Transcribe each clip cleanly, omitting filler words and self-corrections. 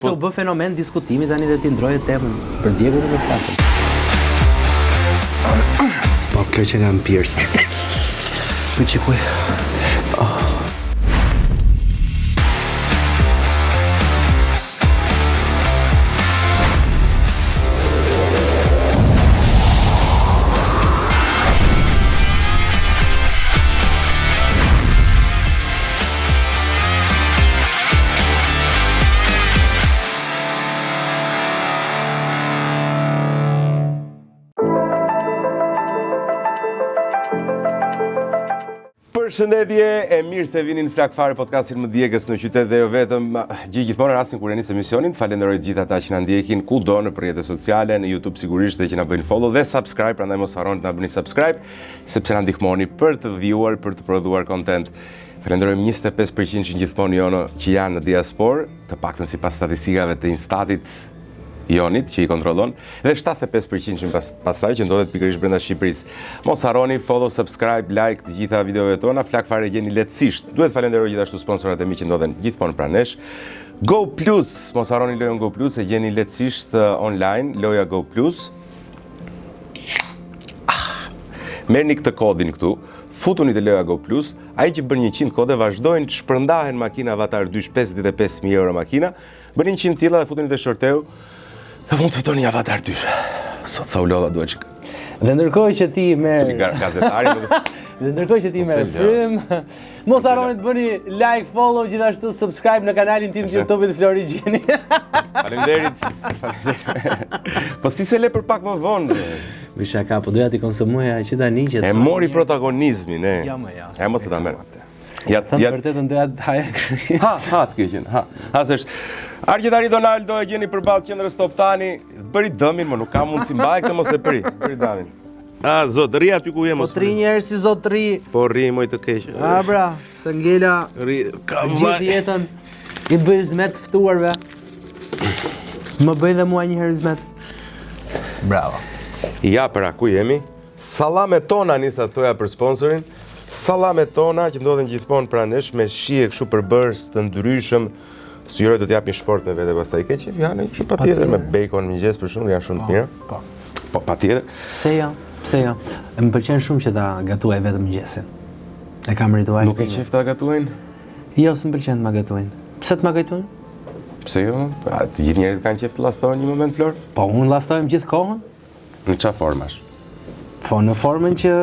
Se u bë fenomen diskutimi tani dhe ti ndroje temën për Diegun dhe flasëm. Po kjo që nga më pirsa. Për qikuj. Përshëndetje, e mirë se vini në Flak Fare podcastin më djegës në qytet dhe jo vetëm gjithmonë rastin kur e nis emisionin. Falenderoj gjithë ata që na ndjekin kudo në rrjetet sociale, në YouTube sigurisht dhe që na bëjnë follow dhe subscribe, prandaj mos harroni të na bëni subscribe sepse na ndihmoni për të viewer, për të prodhuar content. Falenderojmë 25% që gjithmonë jono që janë në diasporë, të paktën sipas statistikave të Instatit Jonit që i kontrollon dhe 75% që pastaj që ndodhet pikërisht brenda Shqipërisë. Mos harroni follow, subscribe, like të gjitha videove tona. Flak Fare gjeni lehtësisht. Duhet falenderoj gjithashtu sponsorat e mi që ndodhen gjithmonë pranë nesh. Go Plus, mos harroni lojën Go Plus, e gjeni lehtësisht online, loja Go Plus. Merrni këtë kodin këtu, futuni te loja Go Plus, ai që bën 100 kode vazhdojnë të shpërndahen makina Avatar 2 55.000 euro makina. Bëni 100 tilla dhe futuni te shorteu. Dhe mund të fitoni Avatar 2. Sot sa u lodha duhet që... Dhe ndërkohë që ti merr gazetari... Dhe ndërkohë që ti merr frym, mos harroni të bëni like, follow, gjithashtu subscribe në kanalin tim YouTube të Flori Gjeni. Faleminderit. Po si se le për pak më vonë. Me shaka, po doja ti konsumoja që tani që... E mori protagonizmin, e. Ja më ja. E mos e ta merr. Ja vërtetën doja të haja. Ha të keqen, ha. Ha se është. Argjetari Donaldo e gjeni përballë qendrës Top Tani, bëri dëmin, më nuk ka mundësi mbaj këtë mos e pri. Bëri dëmin. Zot, rri aty ku je mos. Po tri njerëz si zot tri. Po rri moj të keq. Bra, se ngela Rri ka gjithë jetën i bëj zmet të ftuarve. Më bëj dhe mua një herë zmet. Bravo. Ja, pra, ku jemi? Sallame tona nisa të thoja për sponsorin. Sallame tona që ndodhen gjithmonë pranë nesh me shije kështu përbërës të ndryshëm. Sugjeroj do të japin shport me vete pastaj ke qef janë që patjetër me bacon mëngjes për shkak janë shumë të mira. Po patjetër. Pse ja? Pse ja? Më pëlqen shumë që ta gatuaj vetëm mëngjesin. E kam ritual. Nuk e qef ta gatuajnë? Jo, s'm pëlqen të ma gatuajnë. Pse të ma gatuajnë? Pse jo? Të gjithë njerëzit kanë qef të llastohen një moment Flor? Po unë llastohem gjithë kohën. Në çfarë formash? Po në formën që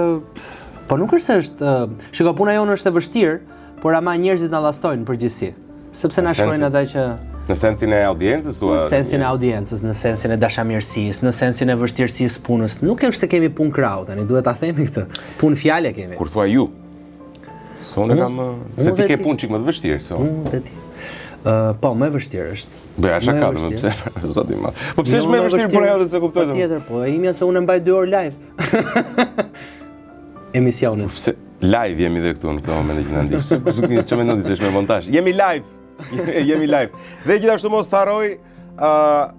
po nuk është se është, shiko puna jonë është e vështirë, por ama njerëzit na llastojnë përgjithësi. Sepse na shkojnë ata që në sensin e audiencës thua? Në sensin e audiencës, në sensin e dashamirësisë, në sensin e vështirësisë punës. Nuk është se kemi punë krau tani, duhet ta themi këtë. Punë fjalë kemi. Kur thua ju? Se unë kam se ti ke punë çik më të vështirë, se unë dhe ti. Po, më e vështirë është. Bëja shaka, më pse? Zoti i madh. Po pse është më e vështirë puna jote se kuptoj? Patjetër, po e imja se unë mbaj 2 orë live. Emisionin. Pse live jemi dhe këtu në këtë moment që na ndiq. Ço mendon ti se është me montazh? Jemi live. Jemi live. Dhe gjithashtu mos të harroj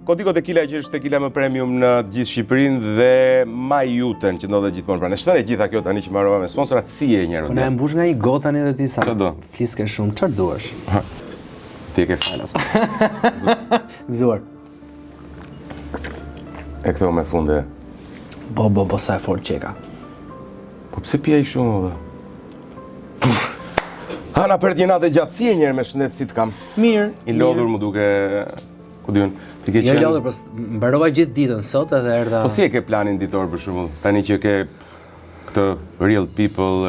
Kodiko Tequila që është tequila më premium në të gjithë Shqipërinë dhe Majuten që ndodhet gjithmonë pranë. Shtonë gjitha kjo tani që mbarova me sponsorat si e njëherë. Po na e mbush nga i got tani dhe ti sa. Çfarë do? Fliske shumë, çfarë duash? Ti e ke falas. Zuar. E këto me funde. Bo sa e fort qeka. Po pse pjej shumë dhe? Hana për t'jenate gjatësie njerë me shëndet si t'kam. Mirë. I lodhur më duke... Ku diun? Ti ke qenë... Jo lodhur, po mbarova gjithë ditën sot edhe erdha... Po si e ke planin ditor për shembull? Tani që ke këtë real people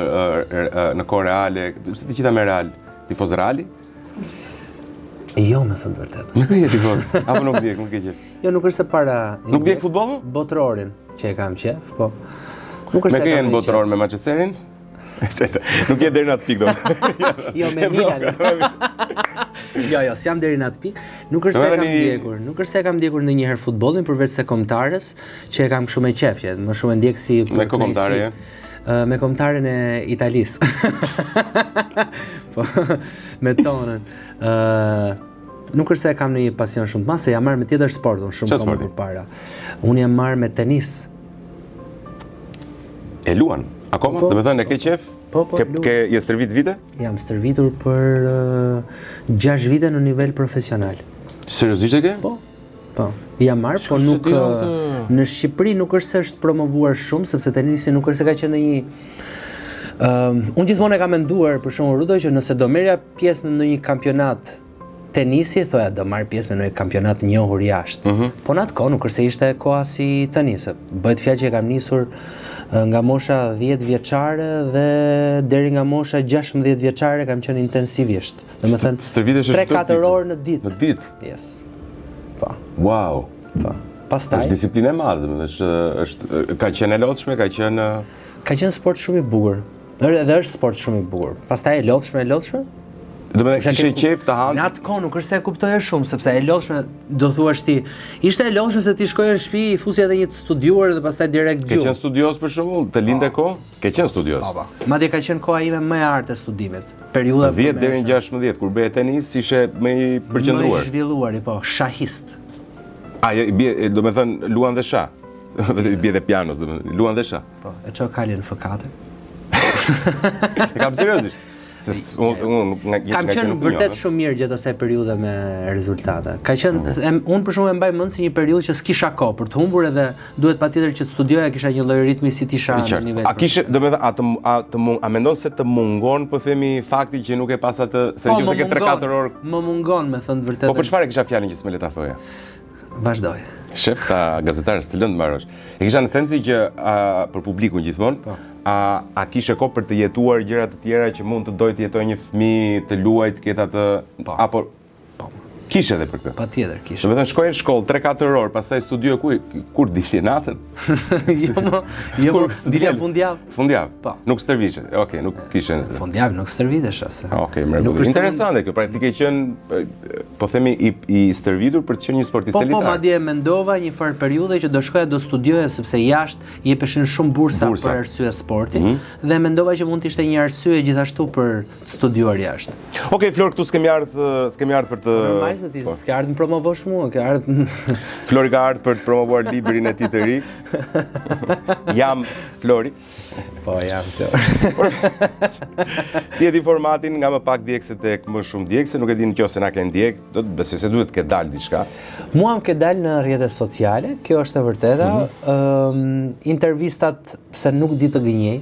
në kohë reale, pse ti qita me real? Tifoz reali? Jo, me thënë të vërtetë. Nuk e tifoz? Apo nuk djek, nuk e qef? Jo, nuk është se para... Nuk djek futbollu? Botrorin që e kam qef, po... Nuk është se me ke jenë botror me Manchesterin? Nuk je deri në atë pikë do. Jo, me Milanin. Jo, s'jam deri në atë pikë. Nuk është se kam ndjekur. Nuk është se kam ndjekur ndonjëherë futbollin përveç se kombëtarës, që e kam shumë me qef, që më shumë ndjek si me kombëtare. Me kombëtaren e Italisë. Po, me tonën. Nuk është se kam një pasion shumë të madh, se jam marrë me tjetër sport shumë kohë përpara. Unë jam marrë me tenis. E luan? Akoma? Do me thënë, e ke qef? Po, Je stërvit vite? Jam stërvitur për 6 vite në nivel profesional. Seriozisht e ke? Po, jam marrë, po nuk në Shqipëri nuk është se është promovuar shumë, sepse tenisi nuk është se ka qenë një unë gjithmonë e kam menduar për shembull Rudo që nëse do merrja pjesë në një kampionat tenisi, thoya do marr pjesë në një kampionat njohur jashtë. Po në atë kohë nuk është se ishte koha si tani, se bëhet fjalë që e kam nisur nga mosha 10 vjeçare dhe deri nga mosha 16 vjeçare kam qenë intensivisht. Domethënë 3-4 orë në ditë. Në ditë. Yes. Po. Wow. Po. Pastaj është disiplinë e madhe, domethënë është ka qenë e lodhshme, ka qenë sport shumë i bukur. Edhe është sport shumë i bukur. Pastaj e lodhshme. Do të thotë kishe qejf të hanë. Në atë kohë nuk është se e kuptoja shumë, sepse e lodhshme do thuash ti, ishte e lodhshme se ti shkoje në shtëpi, fusje edhe një të studiuar dhe pastaj direkt gjuhë. Ke qenë studios për shembull, të lindë kohë? Ke qenë studios? Po. Madje ka qenë koha ime më e artë e studimit. Periudha 10 deri në 16 kur bëhe tenis ishe më i përqendruar. Më i zhvilluar, po, shahist. Do të thënë luan dhe shah. Bie dhe pianos, do të thënë, luan dhe shah. Po, e çoj kalin në F4. E kam seriozisht. Kam qenë vërtet shumë mirë gjatë asaj periudhe me rezultate. Ka qenë unë për shembull e mbaj mend si një periudhë që s'kisha kohë për të humbur edhe duhet patjetër që të studioja, kisha një lloj ritmi si tisha në nivel. A kishe, domethënë a mendon se të mungon, po themi fakti që nuk e pas atë se nëse ke 3-4 orë. Më mungon, me thënë vërtet. Po për çfarë kisha fjalën që s'më le ta thoja? Vazhdoj. Shef ta gazetarës të lëndë mbarosh. E kisha në sensi që për publikun gjithmonë, a kishe kohë për të jetuar gjëra të tjera që mund të dojë të jetojë një fëmijë, të luajë, të ketë atë apo kishe edhe për këtë? Patjetër kishe. Do të thënë shkoje në shkollë 3-4 orë, pastaj studioje kur dilje natën? Jo, dilja fundjavë. Fundjavë. Po. Nuk stërviqe. Okej, nuk kishe. Fundjavë nuk stërvitesh as. Okej, mrekulli. Interesante kjo, pra ti ke qenë po themi i stërvitur për të qenë një sportist elitar. Po, madje mendova një farë periudhe që do shkoja do studioja sepse jashtë jepeshin shumë bursa për arsye sporti dhe mendova që mund të ishte një arsye gjithashtu për të studiuar jashtë. Okej, Flor, këtu s'kemi ardhur për të se ti s'ka ardhur të promovosh mua, ka ardhur Flori ka ardhur për të promovuar librin e tij të ri. Jam Flori. Po, jam Flori. Ti e di formatin nga më pak djegse tek më shumë djegse, nuk e di nëse na ke ndjek, do të besoj se duhet të ke dalë diçka. Mua më ke dalë në rrjetet sociale, kjo është e vërteta. Intervistat se nuk di të gënjej,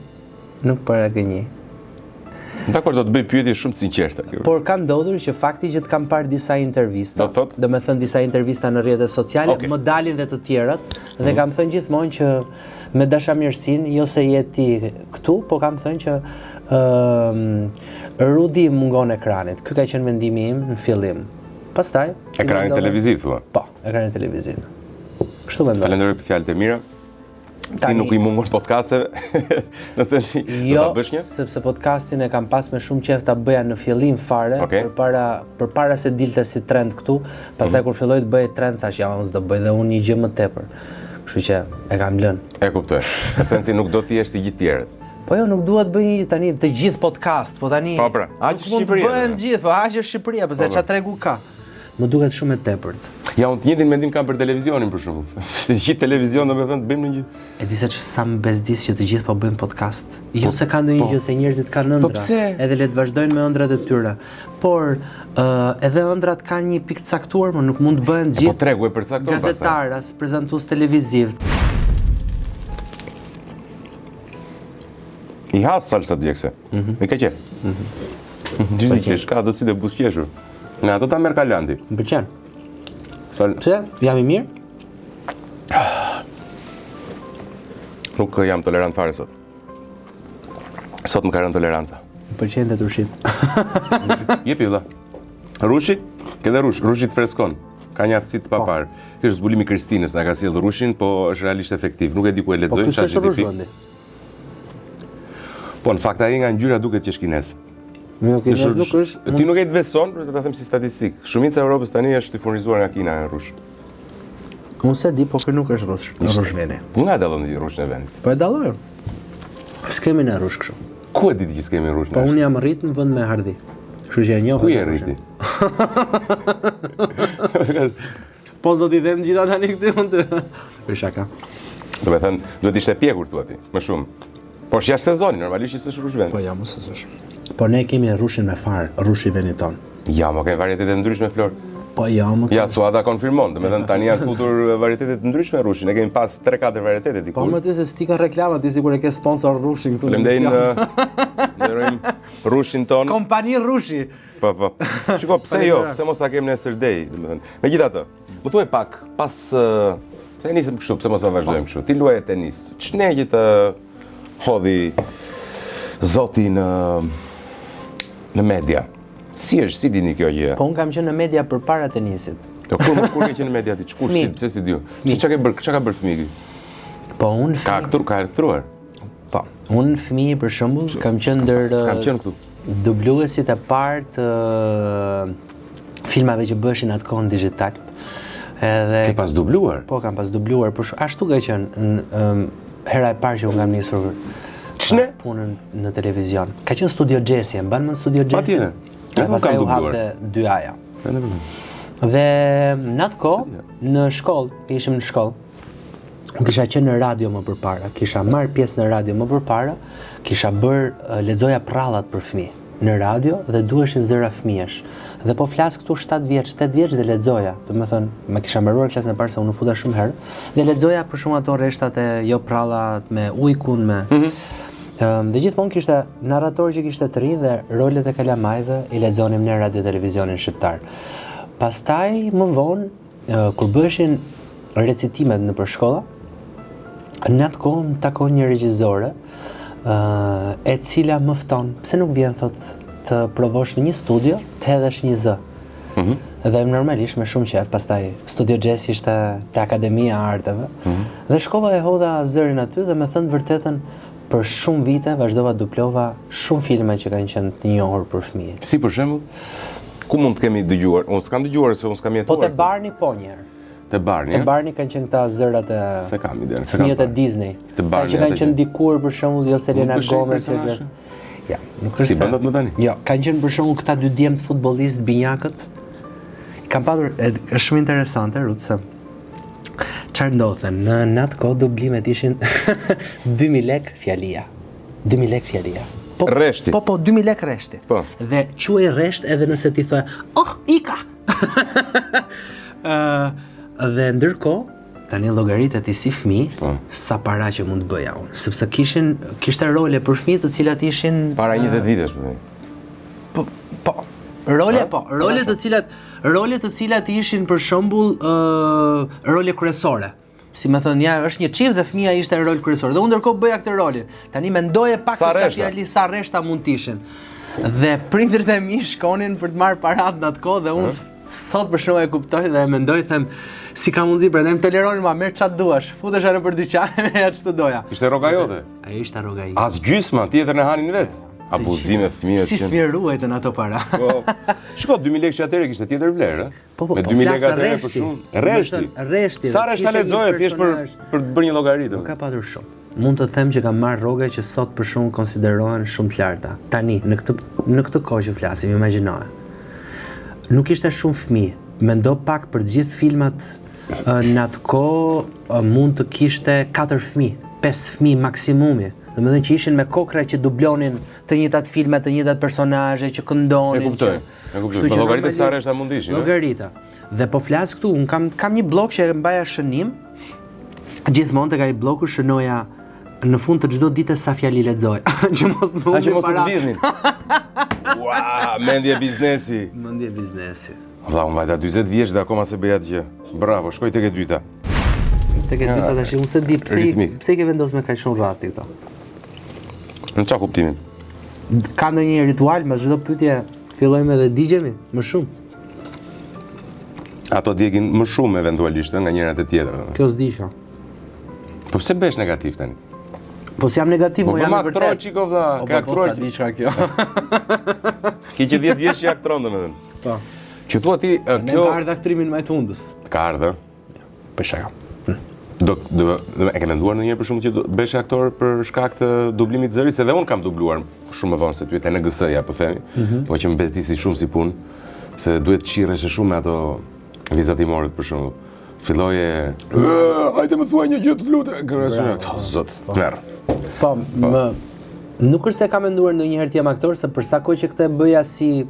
nuk para gënjej. Dakor, do të bëj pyetje shumë të sinqerta. Por ka ndodhur që fakti që të kam parë disa intervista, do me thënë disa intervista në rrjetet sociale, më dalin dhe të tjerat, dhe kam thënë gjithmonë që me dashamirësinë, jo se je ti këtu, po kam thënë që Rudi mungon ekranit. Ky ka qenë mendimi im në fillim. Pastaj ekranin televiziv thua? Po, ekranin televiziv. Kështu mendoj. Falenderoj për fjalët e mira. Ti nuk i mungon podcasteve, nëse ti do ta bësh një? Jo, sepse podcastin e kam pas me shumë qejf ta bëja në fillim fare, përpara se dilte si trend këtu, pastaj kur filloi të bëj trend thash ja mos do bëj dhe unë një gjë më tepër. Kështu që e kam lënë. E kuptoj. Në sensi nuk do të jesh si gjithë tjerët. Po jo, nuk dua të bëj një tani të gjithë podcast, po tani. Po pra, aq Shqipëria. Bëhen të gjithë, po aq Shqipëria, pse çfarë tregu ka. Më duket shumë e tepërt. Ja, unë të njëjtin mendim kam për televizionin për shembull. Të gjithë televizion domethënë të bëjmë në një. E di se sa më bezdis që të gjithë po bëjmë podcast. Jo se ka ndonjë gjë se njerëzit kanë ëndra. Edhe le të vazhdojnë me ëndrat e tyre. Por edhe ëndrat kanë një pikë të caktuar, por nuk mund të bëhen gjithë. Po tregu e përcakton pastaj. Gazetar, as prezantues televiziv. I ha salsa djegse. Me ka qef. Gjithë ka do si të buzëqeshur. Në ato ta merr Kalandi. Më pëlqen. Pse? Jam i mirë? Nuk jam tolerant fare sot. Sot më ka rënë toleranca. Më pëlqen dhe rushit. Jepi vëlla. Rushi? Ke dhe rush, rushi të freskon. Ka një aftësi të papar. Ky është zbulimi Kristinës, na ka sjellë rushin, po është realisht efektiv. Nuk e di ku e lexojmë, sa GDP. Po në fakt ai nga ngjyra duket që është kines. Nuk është. Ti nuk e të beson, do ta them si statistik. Shumica e Europës tani është i furnizuar nga Kina në rush. Unë se di, po kë nuk është rush veni. Nga dallon ti rushën e vendit? Po e dallojmë. S'kemi në rush kështu. Ku e di ti që s'kemi rush? Po unë jam rrit në vend me Hardhi. Kështu që e njoh. Ku je rriti? Po do t'i them gjitha tani këtu unë. Për shaka. Do të thënë, duhet ishte pjekur thua ti, më shumë. Po është jashtë sezoni, normalisht që s'është rush vend. Po ja, mos është. Po ne kemi rushin me far, rushi venit ton. Ja, më kemi varietete ndryshme Flor. Po jo, më Ja, Suada konfirmon, domethënë tani janë futur varietete të ndryshme rrushi. Ne kemi pas 3-4 varietete diku. Po më ty se s'ti ka reklama, ti sigur e ke sponsor rrushin këtu në emision. emision. Nderojmë rrushin ton. Kompani rrushi. Po. Shiko, pse jo? Pse mos ta kem nesërdej, domethënë. Megjithatë, më thuaj pak, pas pse nisim kështu, pse mos ta vazhdojmë kështu? Ti luaje tenis. Ç'negji të hodhi zoti në media. Si dini kjo gjë? Po unë kam qenë në media përpara tenisit. Kur ke qenë në media ti? Pse si diu? Çka ka bërë fëmijë? Po unë ka aktruar. Po, unë fëmijë për shembull kam qenë ndër s'kam qenë këtu. Dubluesit e parë të filmave që bëheshin atë kohën digjital. Edhe ke pas dubluar? Po, kam pas dubluar, por ashtu ka qenë hera e parë që unë kam nisur punën në televizion. Ka qenë Studio Gjesi, mban mend Studio Gjesi? Pastaj u hapte 2A-ja. Dhe në atë kohë, në shkollë, ishim në shkollë, kisha qenë në radio më përpara, kisha marrë pjesë në radio më përpara, kisha bërë lexoja prallat për fëmijë në radio dhe duheshin zëra fëmijësh. Dhe po flas këtu 7 vjeç dhe lexoja. Domethënë, më kisha mbaruar klasën e parë se unë futa shumë herë dhe lexoja për shkak ato rreshtat e jo prallat me ujkun me dhe gjithmonë kishte narrator që kishte të rinj dhe rolet e kalamajve i lexonim në radio televizionin shqiptar. Pastaj më vonë kur bëheshin recitimet nëpër shkolla, në atë kohë më takon një regjizore e cila më fton, pse nuk vjen thot të provosh në një studio, të hedhësh një zë. Dhe normalisht me shumë qef, pastaj Studio Gjesi ishte te Akademia e Arteve dhe shkova e hodha zërin aty dhe me thënë vërtetën për shumë vite vazhdova duplova shumë filma që kanë qenë të njohur për fëmijë. Si për shembull? Ku mund të kemi dëgjuar? Unë s'kam dëgjuar se unë s'kam jetuar. Po te Barney po një herë. Te Barney? Te Barney kanë qenë këta zërat e se kam ide, fëmijët e Disney. Te Barney që kanë qenë dikur për shembull jo Selena Gomez që gjithë. Ja, nuk është. Si bëndat më tani? Jo, kanë qenë për shembull këta dy djemt futbollistë binjakët. Kam patur është shumë interesante Rut se çfarë ndodhte në atë kohë dublimet ishin 2000 lek fjalia. 2000 lek fjalia. Reshti. Po, 2000 lek reshti. Po. Dhe quaj resht edhe nëse ti thua, "Oh, ika." Dhe ndërkohë, tani llogaritet ti si fëmijë, sa para që mund të bëja unë, sepse kishte role për fëmijë të cilat ishin para 20 vitesh po. Role të cilat ishin për shembull role kryesore. Si më thënë, ja, është një çift dhe fëmia ishte në rol kryesor. Dhe unë ndërkohë bëja këtë rolin. Tani mendoje pak se sa fjali sa rreshta mund të ishin. Dhe prindërit e mi shkonin për të marrë paratë në atë kohë dhe unë sot për shkak e kuptoj dhe mendoj them si ka mundësi prandaj më toleronin ma merr çfarë duash. Futesh në për dyqan e merr ç'të doja. Ishte rroga jote. Ai ishte rroga ime. As gjysma, tjetër në hanin vet. Abuzime fëmijët. Si sfjeruajtën ato para. Po. Shiko, 2000 lekë atëherë kishte tjetër vlerë, ë? Po, me 2000 lekë atëherë për shumë. Rreshti. Sa rreshta lexoje thjesht për të bërë një llogaritë. Nuk ka patur shumë. Mund të them që kam marrë rroga që sot për shumë konsiderohen shumë të larta. Tani, në këtë kohë që flasim, imagjinoje. Nuk ishte shumë fëmijë. Mendo pak për të gjithë filmat në atë kohë mund të kishte 4 fëmijë, 5 fëmijë maksimumi. Domethënë që ishin me kokra që dublonin të njëjtat filma, të njëjtat personazhe që këndonin. E kuptoj. Po llogaritë sa rreshta mund ishin. Llogarita. Dhe po flas këtu, un kam një blog që e mbaja shënim. Gjithmonë tek ai blogu shënoja në fund të çdo dite sa fjali lexoj. Që mos më humbin para. Që mos të vjedhin. Ua, mendje biznesi. Mendje biznesi. Valla, unë vajta 40 vjeç dhe akoma se bëja gjë. Bravo, shkoj tek e dyta. Tek e dyta tash unë se di pse i ke vendosur me kaq shumë rrati këto. Në çfarë kuptimin? Ka ndonjë ritual me çdo pyetje fillojmë edhe digjemi më shumë. Ato djegin më shumë eventualisht nga njëra te tjetra. Kjo s'diqa. Po pse bëhesh negativ tani? Po si jam negativ, mo jam vërtet. Po aktro çiko vlla, ka aktruar diçka kjo. Ki që 10 vjeç që aktron domethënë. Po. Që thua ti kjo ka ardhur aktrimin më të hundës. Ka ardhur. Për shkak. Do e ke menduar ndonjëherë për shkak që bësh aktor për shkak të dublimit të zërit, se edhe un kam dubluar shumë më vonë se ty te NGS-ja po themi, po që më bezdisi shumë si punë, se duhet qirresh shumë me ato vizatimorët për shembull. Filloje, hajde më thuaj një gjë të lutem. Zot, merr. Po, nuk është se kam menduar ndonjëherë të jam aktor, se për sa kohë që këtë bëja si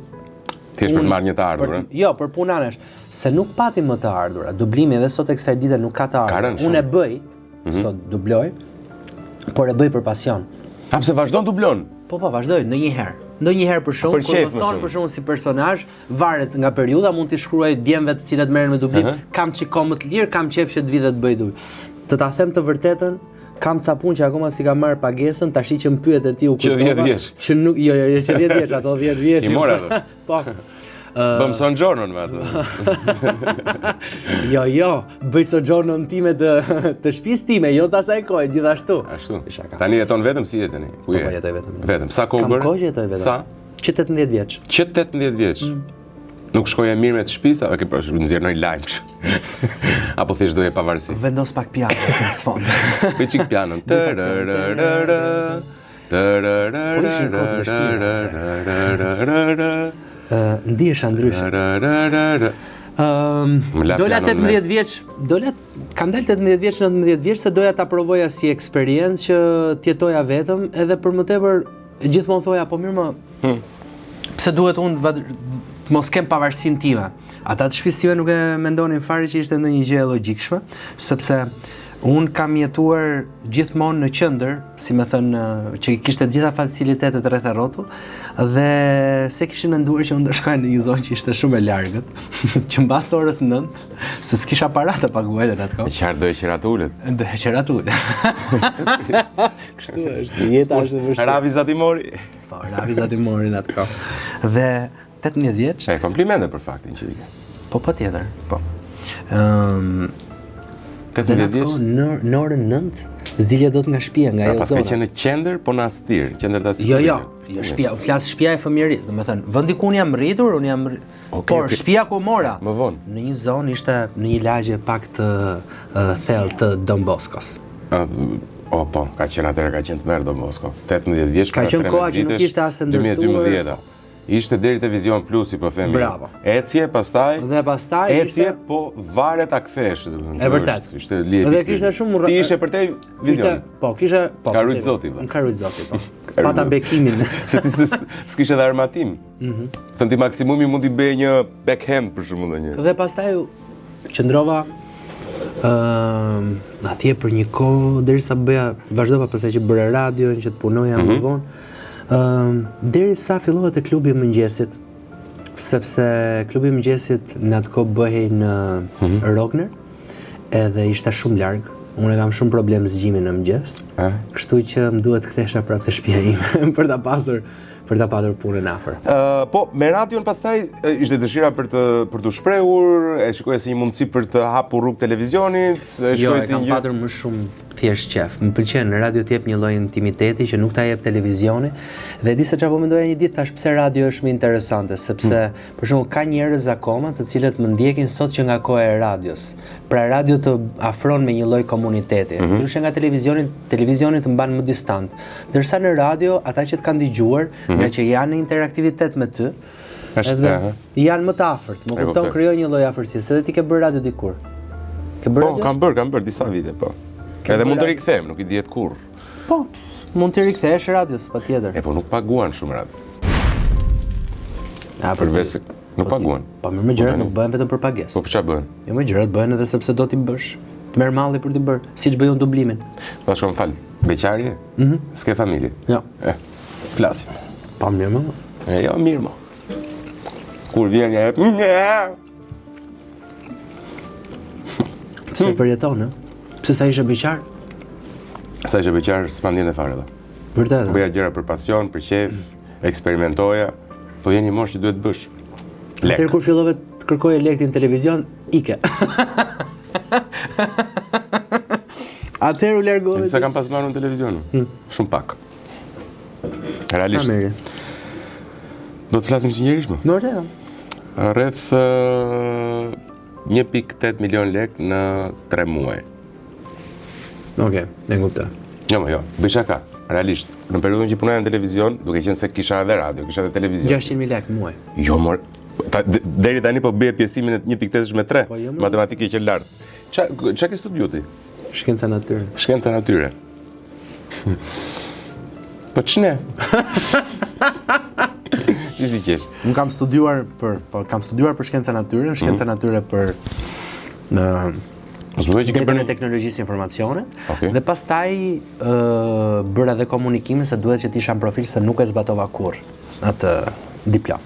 Thjesht për të marrë një të ardhurën. Jo, për punanesh, se nuk pati më të ardhura. Dublimi edhe sot e kësaj dite nuk ka të ardhurë. Unë e bëj, sot dubloj, por e bëj për pasion. A pse vazhdon dublon? Po, vazhdoj ndonjëherë. Ndonjëherë për shumë, kur më thon për shumë si personazh, varet nga periudha, mund t'i shkruaj djemve të cilët merren me dublim, kam çiko më të lirë, kam qejf që të vi dhe të bëj dublim. Të ta them të vërtetën, kam ca punë që akoma si kam marrë pagesën, tash që më pyet e ti u kujtova. Që 10 vjeç. Që nuk, jo, që 10 vjeç, ato 10 vjeç. I mora ato. Po. Bëm sojournon me ato. Jo, bëj sojournon time të shtëpisë time, jo të asaj kohe, gjithashtu. Ashtu. Tani jeton vetëm si je tani? Po jetoj vetëm. Vetëm. Sa kohë bër? Kam kohë që jetoj vetëm. Sa? Që 18 vjeç. Që 18 vjeç. Nuk shkoja mirë me të shtëpisë, apo ke për nxjerr ndonjë lajm. Apo thjesht doje pavarësi. Vendos pak piano në sfond. Me çik pianon. Ndihesha ndryshe. Dola 18 vjeç, kam dalë 18 vjeç, 19 vjeç se doja ta provoja si eksperiencë që t'jetoja vetëm, edhe për më tepër gjithmonë thoja, po mirë më, pse duhet unë mos kem pavarësinë time. Ata të shtëpisë time nuk e mendonin fare që ishte ndonjë gjë e logjikshme, sepse unë kam jetuar gjithmonë në qendër, si më thënë, që kishte të gjitha facilitetet rreth e rrotull, dhe se kishin menduar që unë do shkoja në një zonë që ishte shumë e largët, që mbas orës 9, se s'kisha para të paguaj atë kohë. Qartë do e qerat ulët. Do e qerat ulët. Kështu është, jeta është e vështirë. Ravi Zatimori. Po, Ravi Zatimori në atë kohë. Dhe 18 vjeç. Komplimente për faktin që i ke. Po, patjetër, po. 18 vjeç. Në orën 9, s'dilja dot nga shtëpia, nga ajo zona. Pas ka qenë në qendër, po në Astir, qendër të Astir. Jo, shtëpia, flas shtëpia e fëmijërisë, domethënë, vendi ku unë jam rritur, por shtëpia ku mora. Më vonë. Në një zonë ishte në një lagje pak të thellë të Don Boskos. Po, ka qenë atëherë, ka qenë të merë Don Bosko. 18 vjeç, ka qenë koha që nuk ishte as ndërtuar. 2012. Ishte deri te Vizion Plus, po themi. Bravo. Ecje, pastaj. Dhe pastaj ecje, po varet ta kthesh, domethënë. E vërtet. Ishte lidhje. Dhe kishte shumë Ti ishe për te Vizion. Po, kishe, po. Ka rujt zoti, po. Ka rujt zoti, po. Pata bekimin. Se ti s'kishe edhe armatim. Thënë ti maksimumi mund t'i bëj një backhand për shembull ndonjë. Dhe pastaj qëndrova atje për një kohë derisa vazhdova pastaj që bëra radion, që të punoja më vonë. Derisa fillova te klubi i mëngjesit, sepse klubi i mëngjesit në atë kohë bëhej në Rogner, edhe ishte shumë larg. Unë kam shumë problem zgjimi në mëngjes. Kështu që më duhet kthesha prapë te shtëpia ime për ta patur punën afër. Po, me radion pastaj ishte dëshira për të shprehur, e shikoja si një mundësi për të hapur rrugë televizionit, Jo, e kam patur më shumë thjesht qef. Më pëlqen në radio të jep një lloj intimiteti që nuk ta jep televizioni, dhe di se çfarë mendoja një ditë, thash pse radio është më interesante, sepse për shembull ka njerëz akoma të cilët më ndjekin sot që nga koha e radios. Pra radio të afron me një lloj komuniteti. Ndryshe nga televizioni të mban më distant. Ndërsa në radio ata që të kanë dëgjuar, nga që janë në interaktivitet me ty, janë më të afërt. Më kupton, krijoj një lloj afërsie. Edhe ti ke bërë radio dikur? Ke bërë radio? Po, kam bërë disa vite, po. Edhe mund të rikthehem, nuk i dihet kurrë. Po, mund të rikthehesh radios, patjetër. Po nuk paguan shumë radio. Përveç se nuk paguan. Po më gjërat nuk bëhen vetëm për pagesë. Po çfarë bëhen? Jo, më gjërat bëhen edhe sepse do t'i bësh. Të merr malli për t'i bërë, siç bëjon dublimin. Po shkon fal, beqarje? S'ke familje? Jo. Flasim. Po mirë më. Jo, mirë më. Kur vjen ja jep. Pse përjeton, Pse sa ishe beqar? Sa ishe beqar, s'ma ndjen fare dhe. Vërtet? Bëja gjëra për pasion, për qef, eksperimentoja, po je një moshë që duhet bësh. Lek. Atëherë kur fillove të kërkoje lek në televizion, ike. Atëherë u largove. Disa kam pas marrë në televizion. Shumë pak. Realisht. Sa merri? Do të flasim sinqerisht më? Vërtet. Rreth 1.8 milion lek në 3 muaj. Okej, e kuptoj. Jo, bëj shaka. Realisht, në periudhën që punoja në televizion, duke qenë se kisha edhe radio, kisha edhe televizion. 600.000 lek muaj. Jo, mor. Deri tani po bëje pjesimin e 1.8 me 3. Matematikë që lart. Çka ke studiuar ti? Shkenca natyre. Shkenca natyre. Po ç'ne? si qesh. Unë kam studiuar për shkenca natyre, shkenca natyre për në teknologjisë informacione, dhe pastaj bëra edhe komunikime se duhet që t'isha në profil se nuk e zbatova kurrë atë diplom.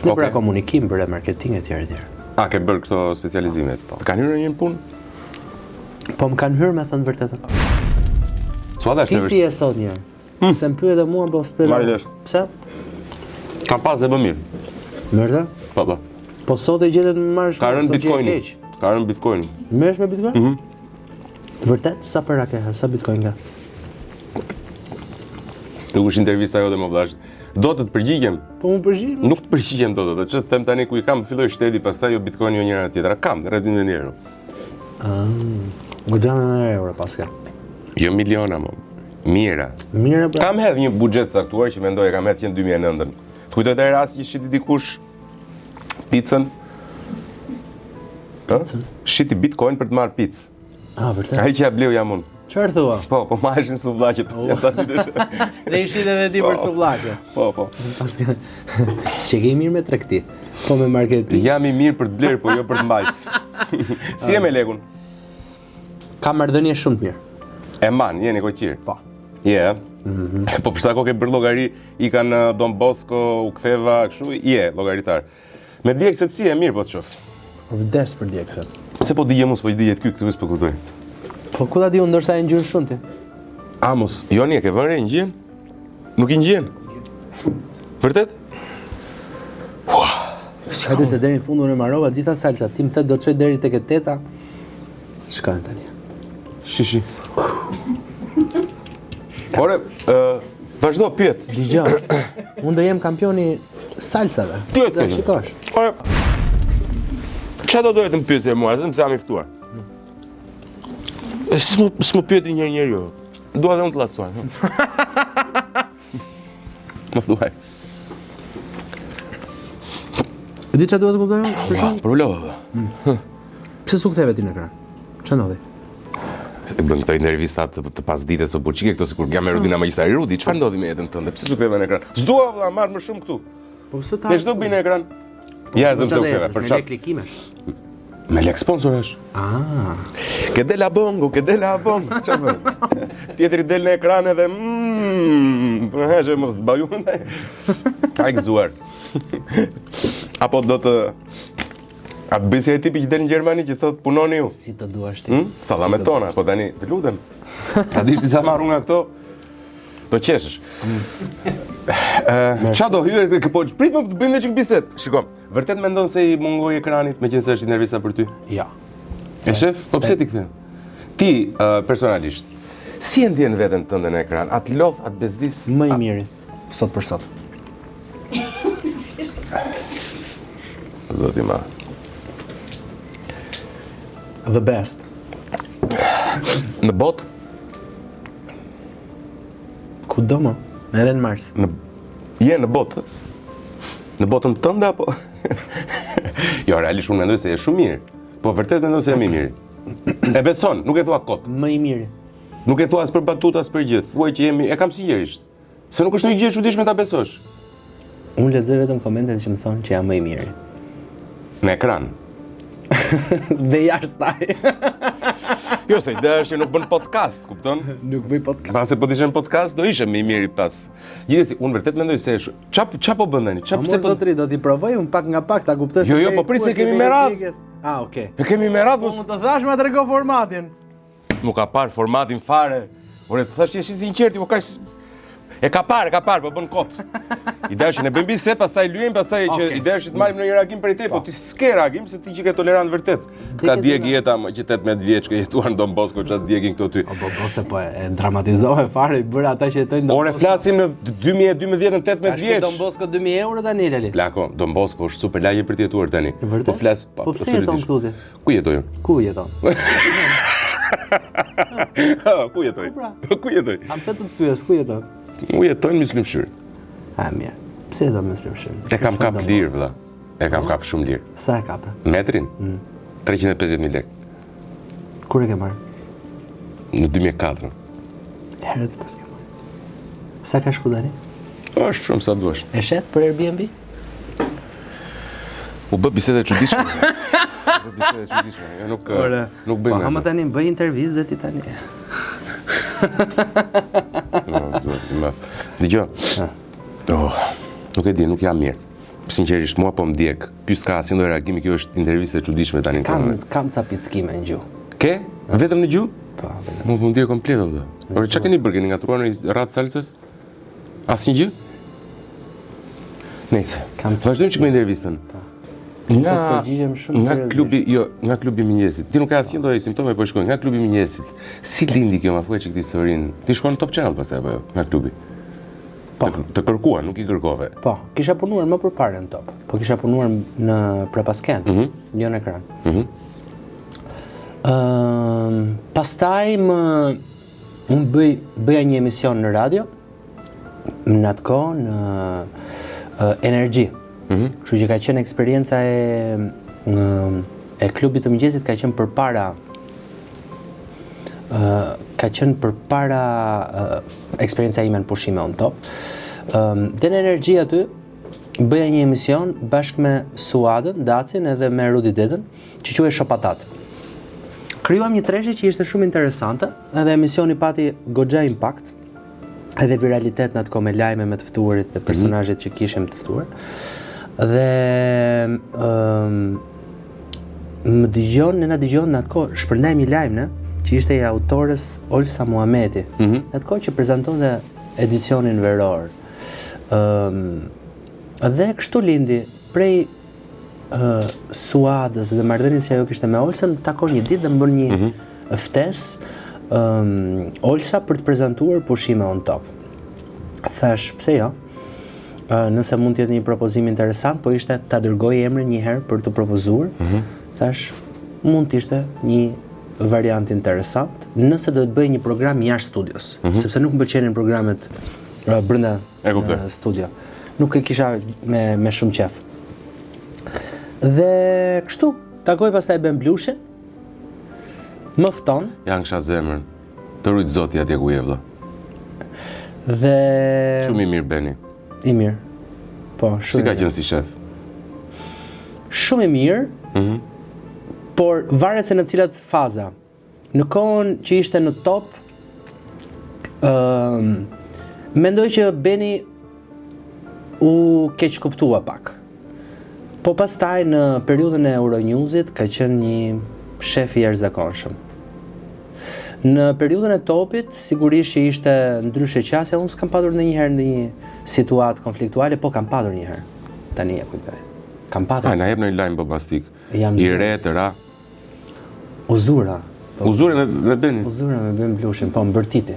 Në bëra komunikim, bëra marketing e tjerë. A, ke bërë këto specializimet? Të kanë hyrë në një punë? Po më kanë hyrë me thënë vërtetën. Kisi e sot një? Se më pyet dhe mua, po s'pyet. Marilesh. Pse? Kam pas dhe më mirë. Mërë? Po. Po sot e gjetet më marrësh Ka rënë bitcoin. Ka rënë bitcoin. Merresh me bitcoin? Vërtet? Sa para ke? Sa bitcoin ka? Nuk është intervista jote më vllash. Do të përgjigjem. Po më përgjigjem? Nuk të përgjigjem dot. Që të them tani ku i kam filloj shteti, pastaj jo bitcoin jo njëra tjetra. Kam rreth 1.000 euro. Goxha me euro paska. Jo miliona më. Mira. Mira pra. Kam hedh një buxhet caktuar që mendoj e kam hedh në 2009. Të kujtoj të rasti që shiti dikush picën. Shiti bitcoin për të marrë picë. Ah, vërtet? Ai që ja bleu jam unë. Çfarë thua? Po marrëshin suvllaqe pacienta ditësh. Dhe i shit edhe ti për suvllaqe. Po. Paska. S'e ke mirë me tregti, po me marketing. Jam i mirë për të blerë, po jo për të mbajtur. Si e me lekun? Kam marrëdhënie shumë të mirë. E man, jeni koqir. Po. Po për sa kohë ke bërë llogari, i kanë Don Bosco, u ktheva kështu, llogaritar. Me djegëset si e mirë po të shoh. Vdes për djegëset. Pse po digje mos, po i digjet këtu s'po kuptoj. Po ku ta di unë, ndoshta e ngjyn shumë ti. Amos, Joni e ke vënë re ngjyen? Nuk i ngjyen. Vërtet? Hajde se deri në fund unë marrova gjitha salca. Ti më the do të çoj deri tek e 8-a. Shkojmë tani. Shishi. Ore, vazhdo pyet. Dgjoj. Unë do jem kampioni salsave. Pyet do shikosh. Ore. Çfarë do dohet të më pyesë mua, se më jam i ftuar. S'më pyeti njëri jo. Dua dhe unë të llasuaj. Më thuaj. Di çfarë duhet të kuptoj unë? Për shkak. Problema. Pse s'u ktheve ti në ekran? Ç'a ndodhi? Bën këto intervista të pasdites së buçike këto sikur jam Erudina Magjistari Rudi, çfarë ndodhi me jetën tënde? Pse s'u ktheve në ekran? S'dua valla marr më shumë këtu. Po pse ta? Ne çdo bëj në ekran. Ja, zëm se u ktheve për çfarë? Me klikimesh. Me lek sponsoresh. Ke del a bongo, çfarë bën? Tjetri del në ekran edhe hajë mos të baju ndaj. Ai gëzuar. Apo do të atë bësi ai tipi që del në Gjermani që thot punoni ju. Si të duash ti? Sallamet tona, po tani të lutem. Ta dish ti sa marrun nga këto? Do qeshësh. Qa do hyrë, po prit më të bëjmë dhe që bisedë. Shiko, vërtet mendon se i mungoj ekranit me qenë se është intervista për ty? Ja. E shef? Po pse ti kthe? Ti, personalisht, si e ndjen veten tënde në ekran? Atë lodh, atë bezdis? Më i miri, sot për sot. Zoti ma. The best. Në botë? Ku do më? Edhe në Mars. Je në botë? Në botën tënde apo? Jo, realisht unë mendoj se je shumë mirë. Po vërtet mendoj se jam i mirë. E beson, nuk e thua kot. Më i miri. Nuk e thua as për batut as për gjithë. Thuaj që jemi, e kam sinqerisht. Se nuk është një gjë e çuditshme ta besosh. Unë lexoj vetëm komentet që më thonë që jam më i miri. Në ekran. Dhe jashtë taj. Jo, se ideja është që nuk bën podcast, kupton? Nuk bëj podcast. Pase po të ishem podcast, do ishem më i miri pas. Gjithsesi, unë vërtet mendoj se ç'a po bën tani? Ç'a pse po zotri do t'i provoj un pak nga pak ta kuptoj se. Jo, po prit se kemi me radhë. Okay. E kemi me radhë. Po më të thash më trego formatin. Nuk ka parë formatin fare. Ore, të thash që je i sinqert, po kaq e ka parë, po bën kot. Ideja është ne bëjmë bisedë, pastaj lyejmë, pastaj që ideja është të marrim në një reagim prej te, po ti s'ke reagim se ti që ke tolerant vërtet. Ka djeg jeta më që 18 vjeç që jetuar në Don Bosco, çfarë djegin këto ty. Po ose po e dramatizove fare, i bëra ata që jetojnë Don Bosco. Ore flasim në 2012 në 18 vjeç. Don Bosco 2000 euro tani Lali. Plako, Don Bosco është super lagje për të jetuar tani. Po flas, po pse jeton këtu ti? Ku jetoj? Ku jeton? Ku jetoj? Ku jetoj? Am thënë të pyes, ku jeton? U jetojnë Myslimshir. Mirë. Pse do Myslimshir? E kam kap lirë, vëlla. E kam kap shumë lirë. Sa e kapë? Metrin? 350.000 lekë. Kur e ke marrë? Në 2004. Herët pas ke marrë. Sa ka shku tani? Është shumë sa duash. E shet për Airbnb? U bë bisede çuditshme. Jo nuk bëj më. Po tani bëj intervistë dhe ti tani. Dgjoj. Nuk e di, nuk jam mirë. Sinqerisht, mua po më djeg. Ky s'ka asnjë lloj reagimi, kjo është intervistë e çuditshme tani. Kam ca pickime në gjuhë. Ke? Vetëm në gjuhë? Po, vetëm. Nuk më ndjej komplet atë. Por çka keni bërë? Keni ngatruar në radhë salsës? Asnjë gjë? Nëse. Vazhdojmë çik me intervistën. Nga klubi, nga klubi i mëngjesit. Ti nuk ka asnjë lloj simptome po shkoj nga klubi i mëngjesit. Si lindi kjo, ma thuaj çik këtë historinë. Ti shkon në Top Channel pastaj apo jo, nga klubi? Të kërkuar, nuk i kërkove. Po, kisha punuar më përpara në Top. Po kisha punuar në Prapasken, jo në ekran. Pastaj unë bëja një emision në radio, në atë kohë në Energy. Kështu që ka qenë eksperienca e klubit të mëngjesit ka qenë përpara eksperienca ime në pushime on Top. Dhe në Energy aty bëja një emision bashkë me Suadën, Dacin edhe me Rudi Dedën, që quhej Shopatat. Krijuam një treshe që ishte shumë interesante, edhe emisioni pati goxha impakt, edhe viralitet në atë kohë me lajme me të ftuarit dhe personazhet që kishim të ftuar. Dhe ne na dëgjon në atë kohë, shpërndajmë një lajm që ishte i autores Olsa Muhameti. Në atë kohë që prezantonte edicionin veror. Dhe kështu lindi prej Suadës dhe marrëdhënies që ajo kishte me Olsën, takon një ditë dhe më bën një ftesë Olsa për të prezantuar pushime on Top. Thash, pse jo? Nëse mund të jetë një propozim interesant, po ishte ta dërgoj emrin një herë për të propozuar. Thash, mund të ishte një variant interesant, nëse do të bëj një program jashtë studios, sepse nuk më pëlqenin programet brenda studio. Nuk e kisha me shumë qef. Dhe kështu, takoj pastaj Ben Blushin, më fton. Janë kisha zemrën, të rujt zoti atje ku je vëlla. Dhe... Shumë i mirë Beni. I mirë, po, shumë. Si ka qenë si shef? Shumë i mirë, por varet se në cilat faza. Në kohën që ishte në Top, mendoj që Beni u keq kuptua pak. Po pastaj në periudhën e Euronewsit ka qenë një shef i jashtëzakonshëm. Në periudhën e Topit, sigurisht që ishte ndryshe qasja, unë s'kam patur ndonjëherë në një situatë konfliktuale, po kam patur një herë. Tani e kujtoj. Kam patur. Na jep në një lajm bombastik. I re të ra. Uzura. Uzura me Benin. Uzura me Ben Blushin, po mbërtiti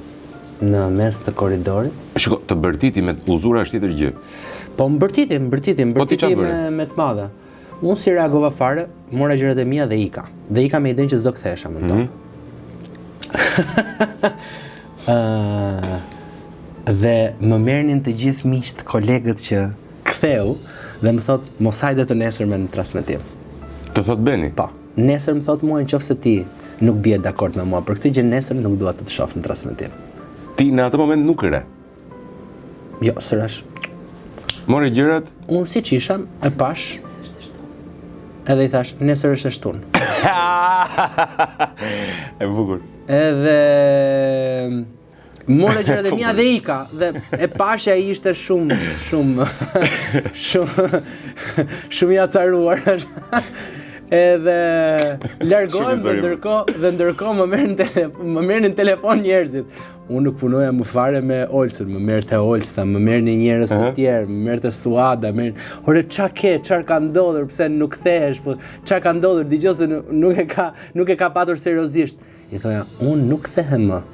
në mes të korridorit. Shiko, të bërtiti me uzura është tjetër gjë. Po mbërtiti me të madhe. Unë si reagova fare, mora gjërat e mia dhe ika. Dhe ika me idenë që s'do kthehesha më Top. Dhe më merrnin të gjithë miqt, kolegët që ktheu dhe më thot mos hajde të nesërme në transmetim. Të thot Beni? Po. Nesër më thot mua nëse ti nuk bie dakord me mua për këtë gjë, nesër nuk dua të shoh në transmetim. Ti në atë moment nuk re? Jo, sërash. Mori gjërat? Unë siç isha, e pash. Edhe i thash, nesër është e shtunë. E bukur. Edhe more gjërat e mia dhe ika dhe e pashja ai ishte shumë i acaruar. Edhe largohem dhe ndërkohë më merrnin telefon njerëzit. Unë nuk punoja më fare me Olsën, më merrte Olsa, më merrnin njerëz të tjerë, më merrte Suada, ore çfarë ka ndodhur, pse nuk kthehesh, po çfarë ka ndodhur, dëgjoj se nuk e ka patur seriozisht. I thoja, unë nuk kthehem më.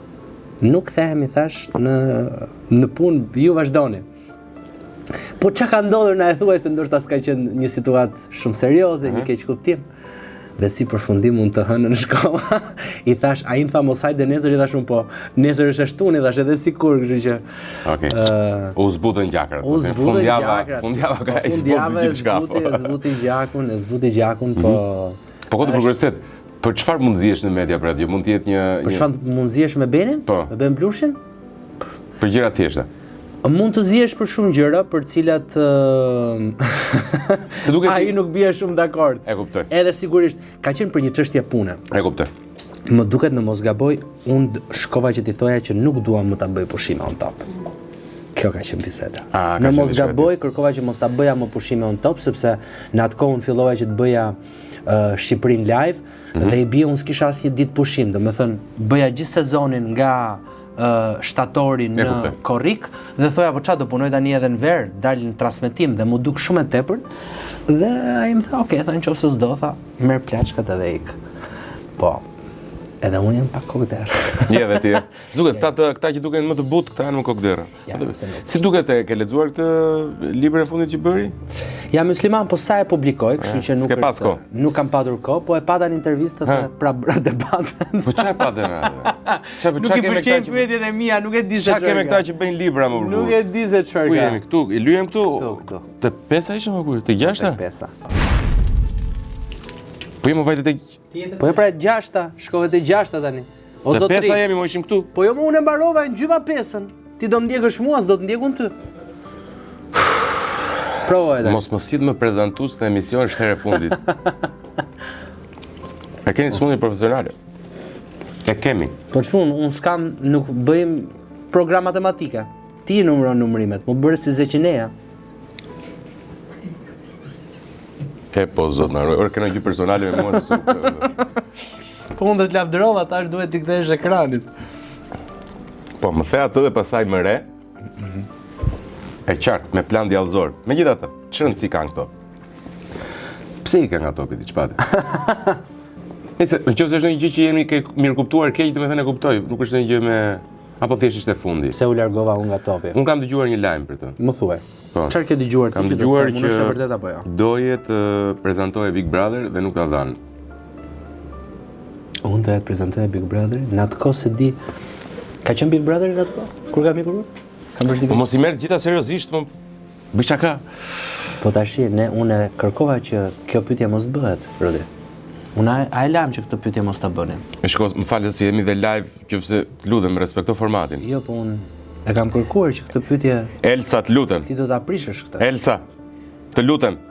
Nuk kthehem, i thash, në punë, ju vazhdoni. Po çka ka ndodhur na e thuaj se ndoshta s'ka qenë një situatë shumë serioze, një keq kuptim. Dhe si përfundim mund të hënë në shkolla. I thash, ai më tha mos hajde nesër, i thash unë po, nesër është e shtunë, i thash edhe sikur, kështu që. Okej. U zbutën gjakrat. Fundjava ka zbutë gjithçka. E zbuti gjakun, po. Po këtë për kuriositet, për çfarë mund zihesh në media për atë? Mund të jetë një Për çfarë mund zihesh me Benin? Po. Me Ben Blushin? Për gjëra thjeshta. Mund të zjesh për shumë gjëra për cilat ai nuk bie shumë dakord. E kuptoj. Edhe sigurisht ka qenë për një çështje pune. E kuptoj. Më duket në mos gaboj, unë shkova që t'i thoja që nuk duam më ta bëj pushime on top. Kjo ka qenë biseda. Në mos gaboj, kërkova që mos ta bëja më pushime on top, sepse në atë kohë unë fillova që të bëja Shqipërinë live dhe i bie unë s'kisha asnjë ditë pushim, domethënë bëja gjithë sezonin nga shtatori në korrik dhe thoja po çfarë do punoj tani edhe në ver, dal në transmetim dhe mu duk shumë e tepërt dhe ai më tha, "Ok, tha nëse s'do, tha, merr plaçkat edhe ik." Po. Edhe unë jam pak kokder. Je dhe ti. Duket këta që duken më të butë, këta janë më kokder. Si duket ke lexuar këtë librin e fundit që bëri? Jam musliman, po sa e publikoj, kështu që nuk kam patur kohë, po e pata në intervistë dhe pra debatën. Po çfarë patë na? Nuk i pëlqejnë pyetjet e mia, nuk e di se çfarë. Çfarë kemë këta që bëjnë libra më burr? Nuk e di se çfarë. Ku jemi këtu? I lyhem këtu? Këtu. Te 5 ishim më burr, te 6? Te 5. Po jemi vajte te Po e pra 6, shkove te 6 tani. O zotri. Te 5 jemi, mo ishim këtu. Po jo, unë e mbarova në gjyva 5-ën. Ti do ndjekësh mua, s'do të ndjekun ty. Provoj tani. Mos më sill më prezantues në emision është herë fundit. E keni smundi profesionale. E kemi. Po ç'un, unë s'kam, nuk bëjmë program matematike. Ti numëron numërimet, më bërë si Zeqineja. Po, zot, orë këna gjë personale me mua të super. Po unë dhe të lavdërova, tash duhet t'i kthesh ekranit. Po, më the atë dhe pasaj më re, e qartë, me plan djallëzor. Me gjitha të, që rëndësi kanë këto? Pse i kanë ato këti qpati? Në qofë se është një gjë që jemi mirë kuptuar keq, dhe me thënë e kuptoj, nuk është një gjë me... Apo thjesht ishte fundi. Se u largova unë nga topi. Unë kam dëgjuar një lajm për të. Më thuaj. Çfarë ke dëgjuar ti? Kam dëgjuar që është e vërtetë apo jo? Doje të prezantojë Big Brother dhe nuk ta dhanë. Unë doja të prezantoja Big Brother, në atë kohë se di ka qenë Big Brother në atë kohë? Kur kam ikur? Kam bërë. Po mos i merr gjitha seriozisht, po bëj çaka. Po tash unë kërkova që kjo pyetje mos bëhet, Rodi. Unë a e lam që këtë pyetje mos ta bënim. E shkos, më falë se jemi dhe live, nëse lutem, respekto formatin. Jo, po unë e kam kërkuar që këtë pyetje... Elsa, të lutem. Ti do ta prishësh këtë. Elsa, të lutem.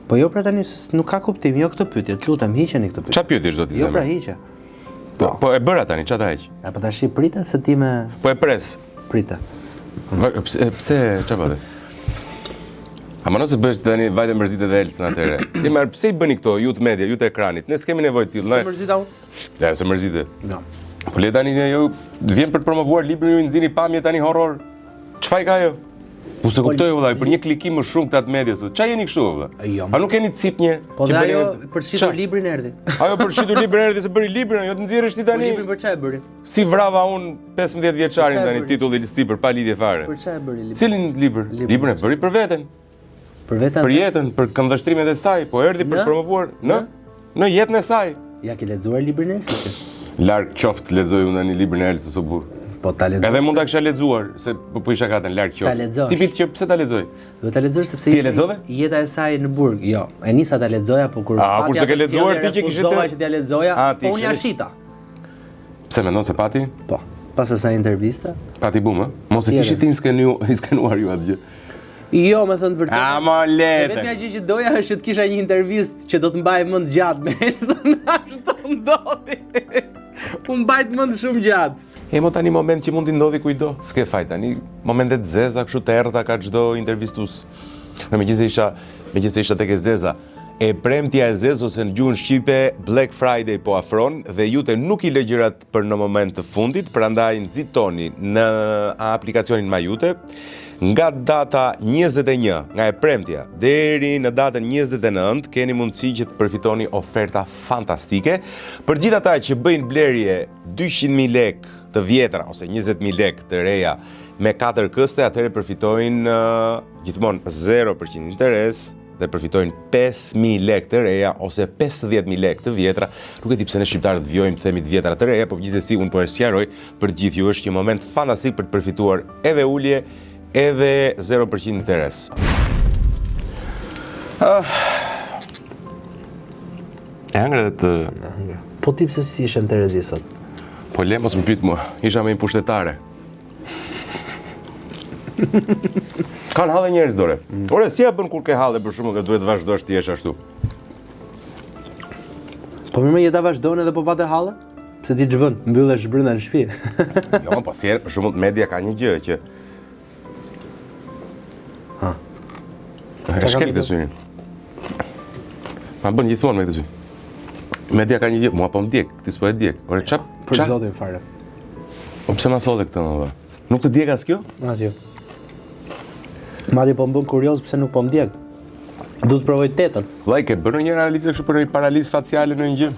Po jo pra tani se nuk ka kuptim, jo këtë pyetje, të lutem, hiqeni këtë pyetje. Çfarë pyetjesh do t'i zemër? Jo pra hiqe. Po e bëra tani, çfarë ta heq? Po tash pritet se ti me... Po e pres. Pritet. Pse çfarë bëre? A më nëse bësh tani vajte mërzitet e Elsën atëre. Ti më pse i bëni këto ju të media, ju të ekranit? Ne s'kemi nevojë të tillë. Se mërzita unë? Ja, se mërzite. Jo. Po le tani ju vjen për të promovuar librin ju nxini pamje tani horror. Çfarë ka ajo? Unë se kuptoj vëllai, për një klikim më shumë këta të medias. Çfarë jeni kështu vëlla? Jo. A nuk keni cip një? Po dhe ajo për shitur librin erdhi. Ajo për shitur librin erdhi se bëri librin, jo të nxjerrësh ti tani. Librin për çfarë bëri? Si vrava unë 15 vjeçarin tani titulli sipër pa lidhje fare. Për çfarë bëri librin? Cilin libër? Librin e bëri për veten. Për veten? Për jetën, për këndvështrimet e saj, po erdhi për të promovuar në jetën e saj. Ja ke lexuar librin e Elsës? Larg qoftë lexoj unë tani librin e Elsës o burr. Po ta lexoj. Edhe mund ta kisha lexuar, se po isha katën larg qoftë. Ti pit që pse ta lexoj? Do ta lexosh sepse jeta e saj në burg. Jo, e nisa ta lexoja, po kur kur se ke lexuar ti që kishe që t'ja lexoja, po unë ja shita. Pse mendon se pati? Po. Pas asaj interviste? Pati bum, ë? Mos e kishit ti skenuar ju atë gjë. Jo, me thënë të vërtetë. A, mo letë. Vetëm gjë që doja është që të kisha një intervistë që do të mbaj mend gjatë me Elsën, ashtu ndodhi. Unë mbajt mend shumë gjatë. Mo tani moment që mund t'i ndodhi kujdo, s'ke faj tani, momentet zeza, kështu të errta ka çdo intervistus. Megjithëse isha tek e zeza, e premtja e zezë ose në gjuhën shqipe Black Friday po afron dhe jute nuk i lë gjërat për në moment të fundit, prandaj nxitoni në aplikacionin Majute. Nga data 21, nga e premtja, deri në datën 29, keni mundësi që të përfitoni oferta fantastike. Për gjithë ata që bëjnë blerje 200.000 lek të vjetra, ose 20.000 lek të reja me 4 këste, atëherë përfitojnë gjithmonë 0% interes dhe përfitojnë 5.000 lek të reja ose 50.000 lek të vjetra. Nuk e di pse ne shqiptarët vjojmë të themi të vjetra të reja, por gjithsesi unë po e sqaroj për gjithë ju është një moment fantastik për të përfituar edhe ulje edhe 0% interes. E hangre dhe të... Po ti pse si ishe në Terezi sot? Po le mos më pyet mua, isha me një pushtetare. Kanë halle njerëz dore. Ore, si ja bën kur ke halle për shkakun që duhet vazhdosh ti jesh ashtu? Po më jeta vazhdon edhe po patë halle? Pse ti ç'bën? Mbyllesh brenda në shtëpi. Jo, po si për shembull media ka një gjë që e shkel këtë syrin. Ma bën gjithmonë me këtë sy. Media ka një gjë, mua po më djeg, ti s'po e djeg. Ore çap? Për zotin fare. Po pse ma solle këtë më? Nuk të djeg as kjo? Asgjë. Madje po më bën kurioz pse nuk po më djeg. Du të provoj tetën. Vllai, ke bërë një analizë kështu për një paralizë faciale në një gjë?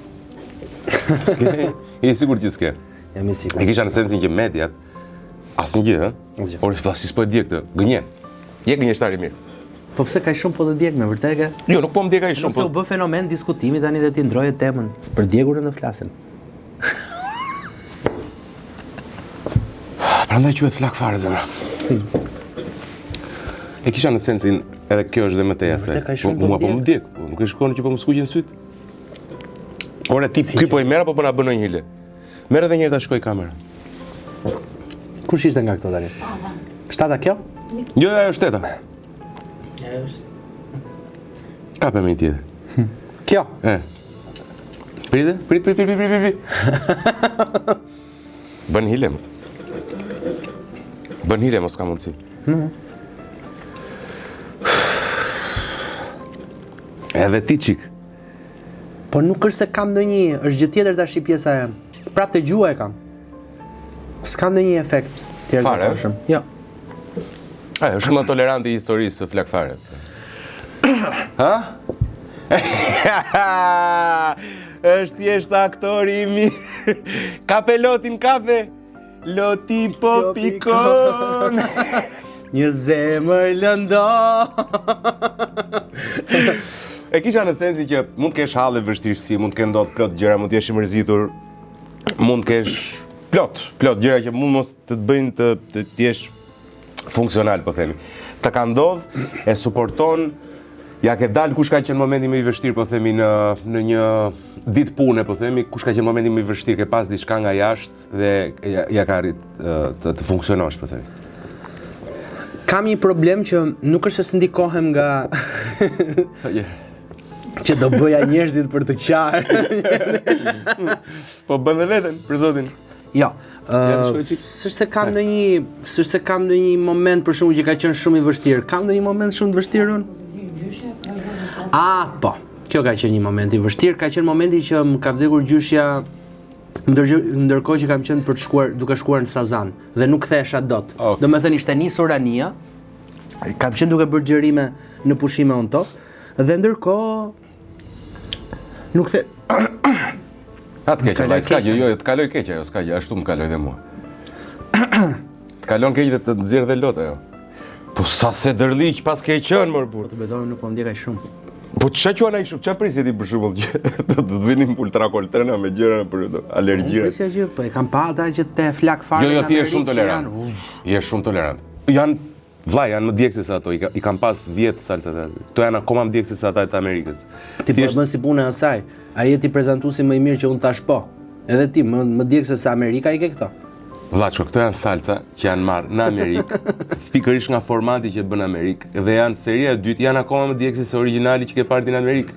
Je sigurt që s'ke? Jam i sigurt. E kisha në sensin që mediat asnjë gjë, ë? Asgjë. Ore, flas si s'po e djeg këtë. Gënjen. Je gënjeshtari mirë. Po pse kaq shumë po të djeg me vërtetë? Jo, nuk po më djeg aq shumë. Se u bë fenomen diskutimi tani dhe ti ndroje temën. Për djegurën në flasin. Prandaj quhet flak fare zemra. E kisha në sensin, edhe kjo është dhe më teja se mua po më djeg, nuk e shkon që po më skuqen syt. Ore, ti ky po i merr apo po na bën një hile? Merr edhe një herë ta shkoj kamera. Kush ishte nga këto tani? Shtata kjo? Jo, ajo është teta. Kape me një tjetër. Kjo? Prite? Prit. Bën hile më. Bën hile më, s'ka mundësi. Edhe ti qik. Po nuk është se kam ndonjë, është gjë tjetër tash pjesa e. Prapë të gjua e kam. S'kam ndonjë efekt tjetër zakonshëm. Jo. Ajo është më tolerant i historisë së flak fare. Ha? Është thjesht aktori i mirë. Kape lotin, kape. Loti po pikon. Një zemër lëndo. E kisha në sensi që mund të kesh halle vështirësi, mund të kesh ndodh plot gjëra, mund të jesh i mërzitur, mund të kesh plot gjëra që mund mos të bëjnë të jesh funksional, po themi. Të ka ndodh, e suporton, ja ke dal kush ka qenë momenti më i vështirë, po themi në një ditë pune, po themi, kush ka qenë momenti më i vështirë, ke pas diçka nga jashtë dhe ja ka arrit të funksionosh, po themi. Kam një problem që nuk është se ndikohem nga që do bëja njerëzit për të qarë. Po bën dhe veten, për zotin. Jo, s'është se kam ndonjë moment për shkakun që ka qenë shumë i vështirë. Kam ndonjë moment shumë të vështirë unë? Po. Kjo ka qenë një moment i vështirë, ka qenë momenti që më ka vdekur gjyshja ndërkohë që kam qenë për të shkuar, duke shkuar në Sazan dhe nuk kthehesha dot. Domethënë ishte nisur Ania. Kam qenë duke bërë xherime në pushime on top dhe ndërkohë nuk the Atë keq, s'ka gjë, jo, të kaloj keq ajo, s'ka gjë, ashtu më kaloj dhe mua. Të kalon keq dhe të nxjerr dhe lot ajo. Po sa se dërliq pas ke qenë më burr. Po të betoj nuk po ndjej kaq shumë. Po ç'a quan ai shumë, ç'a prisje ti për shembull që do të vinim ultrakoltrena me gjëra për alergji. Prisja gjë, po e kam pa ata që te flak fare. Jo, ti je shumë tolerant. Je shumë tolerant. Janë vllai, janë më djegse se ato, i kam pas vjet salsa aty. Kto janë akoma më djegse se ata të Amerikës. Ti po bën si punë asaj. Ai je ti prezantuesi më i mirë që unë tash po. Edhe ti më djegse se Amerika i ke këto. Vllaço, këto janë salsa që janë marrë në Amerikë, pikërisht nga formati që bën Amerikë, dhe janë seria e dytë, janë akoma më djegse se origjinali që ke parti në Amerikë.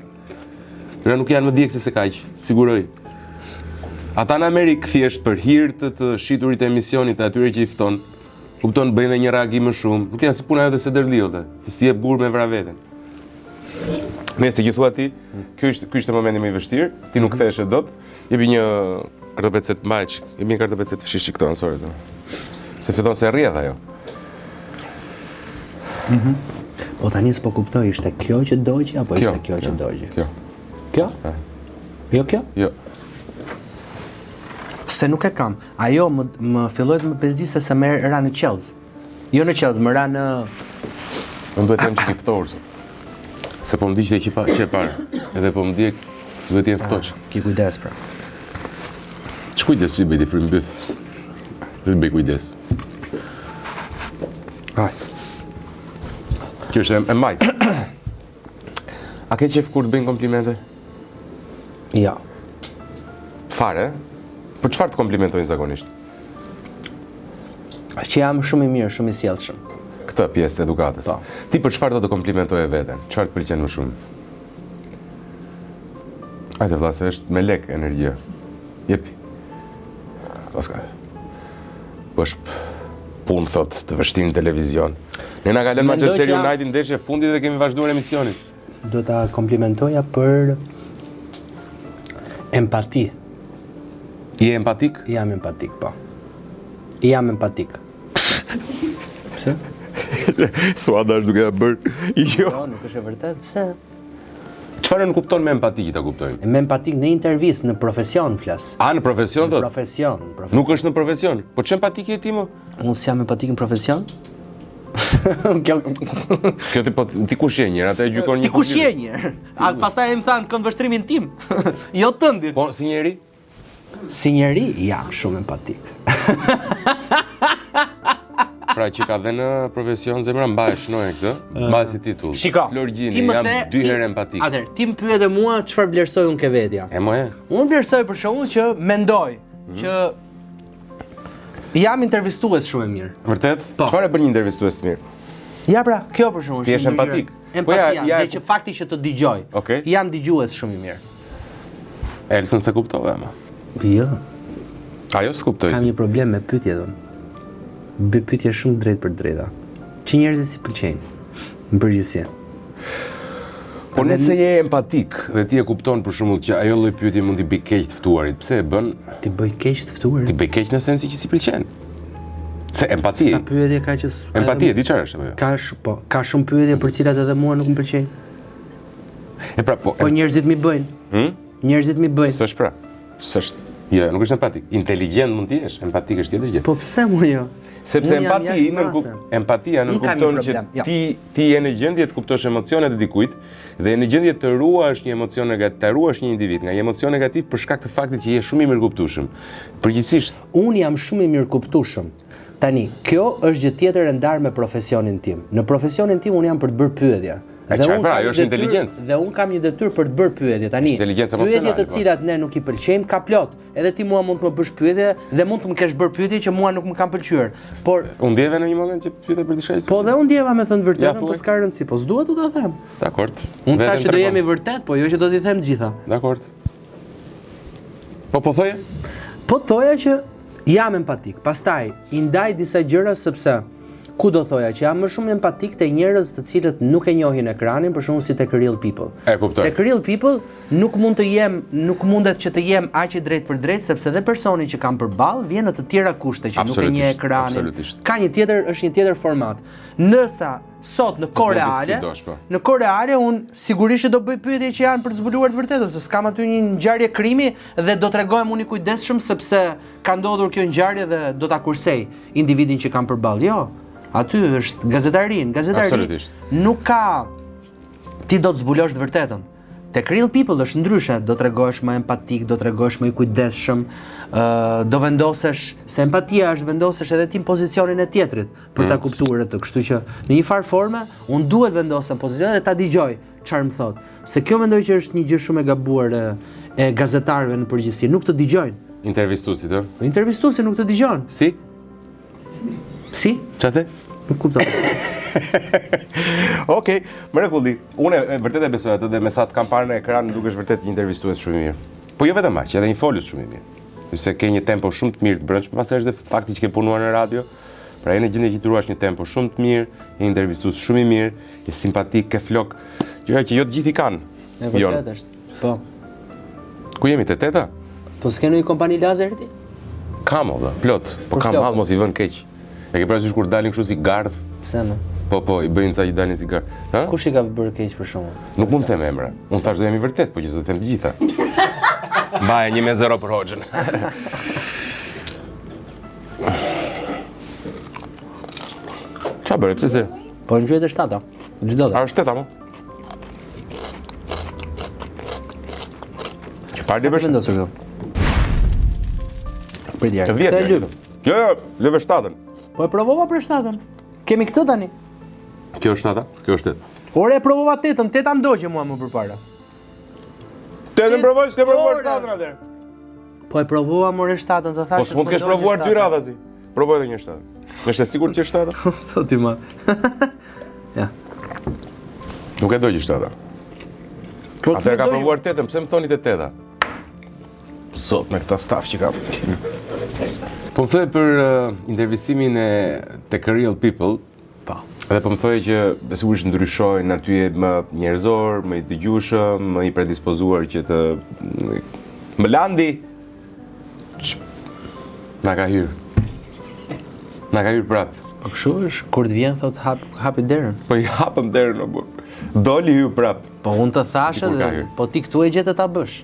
Pra nuk janë më djegse se kaq, siguroj. Ata në Amerikë thjesht për hir të shiturit e emisionit të atyre që i fton, kupton bëjnë një reagim më shumë. Nuk janë si puna edhe se dërliote. Ti jep gur me vraveten. Nëse që thua ti, ky ishte momenti më i vështirë, ti nuk ktheheshe dot, jepi një kartopecet mbajq, jepi një kartopecet fshishi këto ansore. Se fillon se rrjedh ajo. Po tani s'po kuptoj, ishte kjo që dogji apo ishte kjo që dogji? Kjo. Kjo? Jo kjo? Jo. Se nuk e kam. Ajo më filloi të më bezdiste se më ra në qellz. Jo në qellz, më ra në Unë duhet të jem që i ftohur. Se po më diqte që e parë, edhe po më djek, duhet të jem ftohur. Ki kujdes pra. Ç'kujdes që bëj ti frymbyth. Duhet bëj kujdes. Aj. Kjo është e majtë. A ke qef kur të bëjnë komplimente? Ja. Fare? Për çfarë të komplimentojnë zakonisht? Që jam shumë i mirë, shumë i sjellshëm. këtë pjesë të edukatës. Ti për çfarë do të komplimentoje veten? Çfarë të pëlqen më shumë? Hajde vëlla, se është me lek energjia. Jepi. Paska. Po është punë thot të vështirë në televizion. Ne na ka lënë Manchester United ndeshje fundit dhe kemi vazhduar emisionin. Do ta komplimentoja për empati. Je empatik? Jam empatik, po. Jam empatik. Pse? Suada është duke bërë. Jo. Jo, nuk është e vërtet. Pse? Çfarë nuk kupton me empatik ta kuptojnë? Me empatik në intervistë, në profesion flas. A, në profesion thot? Në profesion. Nuk është në profesion. Po ç'e empatik je ti më? Unë s'jam empatik në profesion? Kjo ti kush je njëherë, atë e gjykon një. Ti kush je njëherë? A pastaj më than këndvështrimin tim? Jo tëndin. Po si njeri? Si njeri jam shumë empatik. Pra që ka dhe në profesion zemra mbaj shnoje këtë, mbaj si titull. Shiko, Florgjini, jam 2 herë empatik. Atëherë, ti më pyet mua çfarë vlerësoj unë ke vetja. E mo e? Unë vlerësoj për shembull që mendoj që jam intervistues shumë e mirë. Vërtet? Çfarë bën një intervistues të mirë? Ja pra, kjo për shembull. Ti je empatik. Empatia, dhe që fakti që të dëgjoj. Jam dëgjues shumë i mirë. Elson se kuptove ama. Jo. Ajo s'kuptoj. Kam një problem me pyetjen. Pyetje shumë drejt për drejta. Që njerëzit si pëlqejnë në përgjithësi. Po nëse je empatik dhe ti e kupton për shembull që ajo lloj pyetje mund t'i bëj keq të ftuarit, pse e bën? Ti bëj keq të ftuarit? Ti bëj keq në sensi që si pëlqen. Se empati. Sa pyetje ka që empati, di çfarë është apo jo? Ka shumë pyetje për cilat edhe mua nuk më pëlqejnë. E pra po njerëzit mi bëjnë. Njerëzit mi bëjnë. S'është pra. S'është. Jo, nuk është empatik. Inteligjent mund t'i jesh, empatik është tjetër gjë. Po pse mua jo? Sepse empatia nënkupton që ti je në gjendje të kuptosh emocionet e dikujt dhe në gjendje të ruash një emocion negativ, të ruash një individ nga një emocion negativ për shkak të faktit që je shumë i mirëkuptueshëm. Përgjithsisht, unë jam shumë i mirëkuptueshëm. Tani, kjo është gjë tjetër e ndarë me profesionin tim. Në profesionin tim unë jam për të bërë pyetje. Ajo është inteligjencë. Dhe unë kam një detyrë për të bërë pyetje. Tani, pyetjet të cilat ne nuk i pëlqejmë ka plot. Edhe ti mua mund të më bësh pyetje dhe mund të më kesh bërë pyetje që mua nuk më kanë pëlqyer. Por unë ndjeva në një moment që pyete për diçka. Po dhe unë ndjeva me thënë vërtetën, po s'ka rëndësi, po s'dua të ta them. Dakor. Unë thash që do jemi vërtet, po jo që do t'i them gjitha. Dakor. Po thoje? Po thoja që jam empatik. Pastaj i ndaj disa gjëra sepse ku do thoja që jam më shumë empatik te njerëz të cilët nuk e njohin ekranin, për shembull si tek real people. E kuptoj. Tek real people nuk mundet që të jem aq i drejt për drejt sepse dhe personi që kam përballë vjen në të tjera kushte që nuk e njeh ekranin. Ka është një tjetër format. Ndërsa sot në kohë reale un sigurisht do bëj pyetje që janë për të zbuluar të vërtetën, se s'kam aty një ngjarje krimi dhe do t'rregohem unë i kujdesshëm sepse ka ndodhur kjo ngjarje dhe do ta kursej individin që kam përballë. Jo. Aty është gazetari nuk ka ti do të zbulosh të vërtetën. Tek real people është ndryshe, do t'rregohesh më empatik, do t'rregohesh më i kujdesshëm, do vendosesh se empatia është vendosesh edhe ti në pozicionin e tjetrit për ta kuptuar atë. Kështu që në një farë forme unë duhet vendosem në pozicionin dhe ta dëgjoj çfarë më thot. Se kjo mendoj që është një gjë shumë e gabuar e gazetarëve në përgjithësi, nuk të dëgjojnë. Intervistuesit, ë? Intervistuesi nuk të dëgjon. Si? Çfarë? Nuk kuptoj. Okej, mrekulli. Unë vërtet e besoj atë dhe me sa të kam parë në ekran dukesh vërtet një intervistues shumë i mirë. Po jo vetëm aq, edhe një folës shumë i mirë. Se ke një tempo shumë të mirë të brendshme, pastaj është edhe fakti që ke punuar në radio. Pra je në gjendje që duash një tempo shumë të mirë, je intervistues shumë i mirë, je simpatik, ke flok, gjëra që jo të gjithë i kanë. E vërtet është. Po. Ku jemi te teta? Po s'ke një kompani lazer ti? Kam olla, plot. Po kam hall mos i vën keq. E ke parasysh kur dalin kështu si gardh? Pse më? Po, i bëjnë sa i dalin si gardh. Ha? Kush i ka bërë keq për shkakun? Nuk mund të them emra. Unë thash do jemi vërtet, po që s'do të them të gjitha. Mbaje 1-0 për Hoxhën. Qa bëre, pse se? Po në gjojt e 7-a. Gjdo dhe. A është 8-a, mo? Që parë dhe vështë? Sa të për djerë. Të 10. Jo, lëve 7-ën. Po e provova për 7-ën. Kemi këtë tani. Kjo është 7-a, kjo është 8. Ore e provova 8-ën, 8-a ndogje mua më përpara. 8-ën provoj, s'ke provuar 7-ën atër. Po e provova more 7-ën, të thashë. Po s'mund të kesh provuar 2 radha zi. Provoj edhe një 7-ën. Është e sigurt që është 8? Sot i ma. Ja. Nuk e do që është 8. Atëherë ka provuar 8, pse më thoni 8? Sot me këta staf që kam. Po më thoi për intervistimin e tek Real People. Po. Edhe po më thoi që sigurisht ndryshojnë, aty e më njerëzor, më i dëgjueshëm, më i predispozuar që të më landi. Na ka hyrë. Na ka hyrë prap. Po kështu është, kur të vjen thot hapi derën. Po i hapëm derën, o doli hyrë prap. Po unë të thashë dhe, po ti këtu e gjetë ta bësh.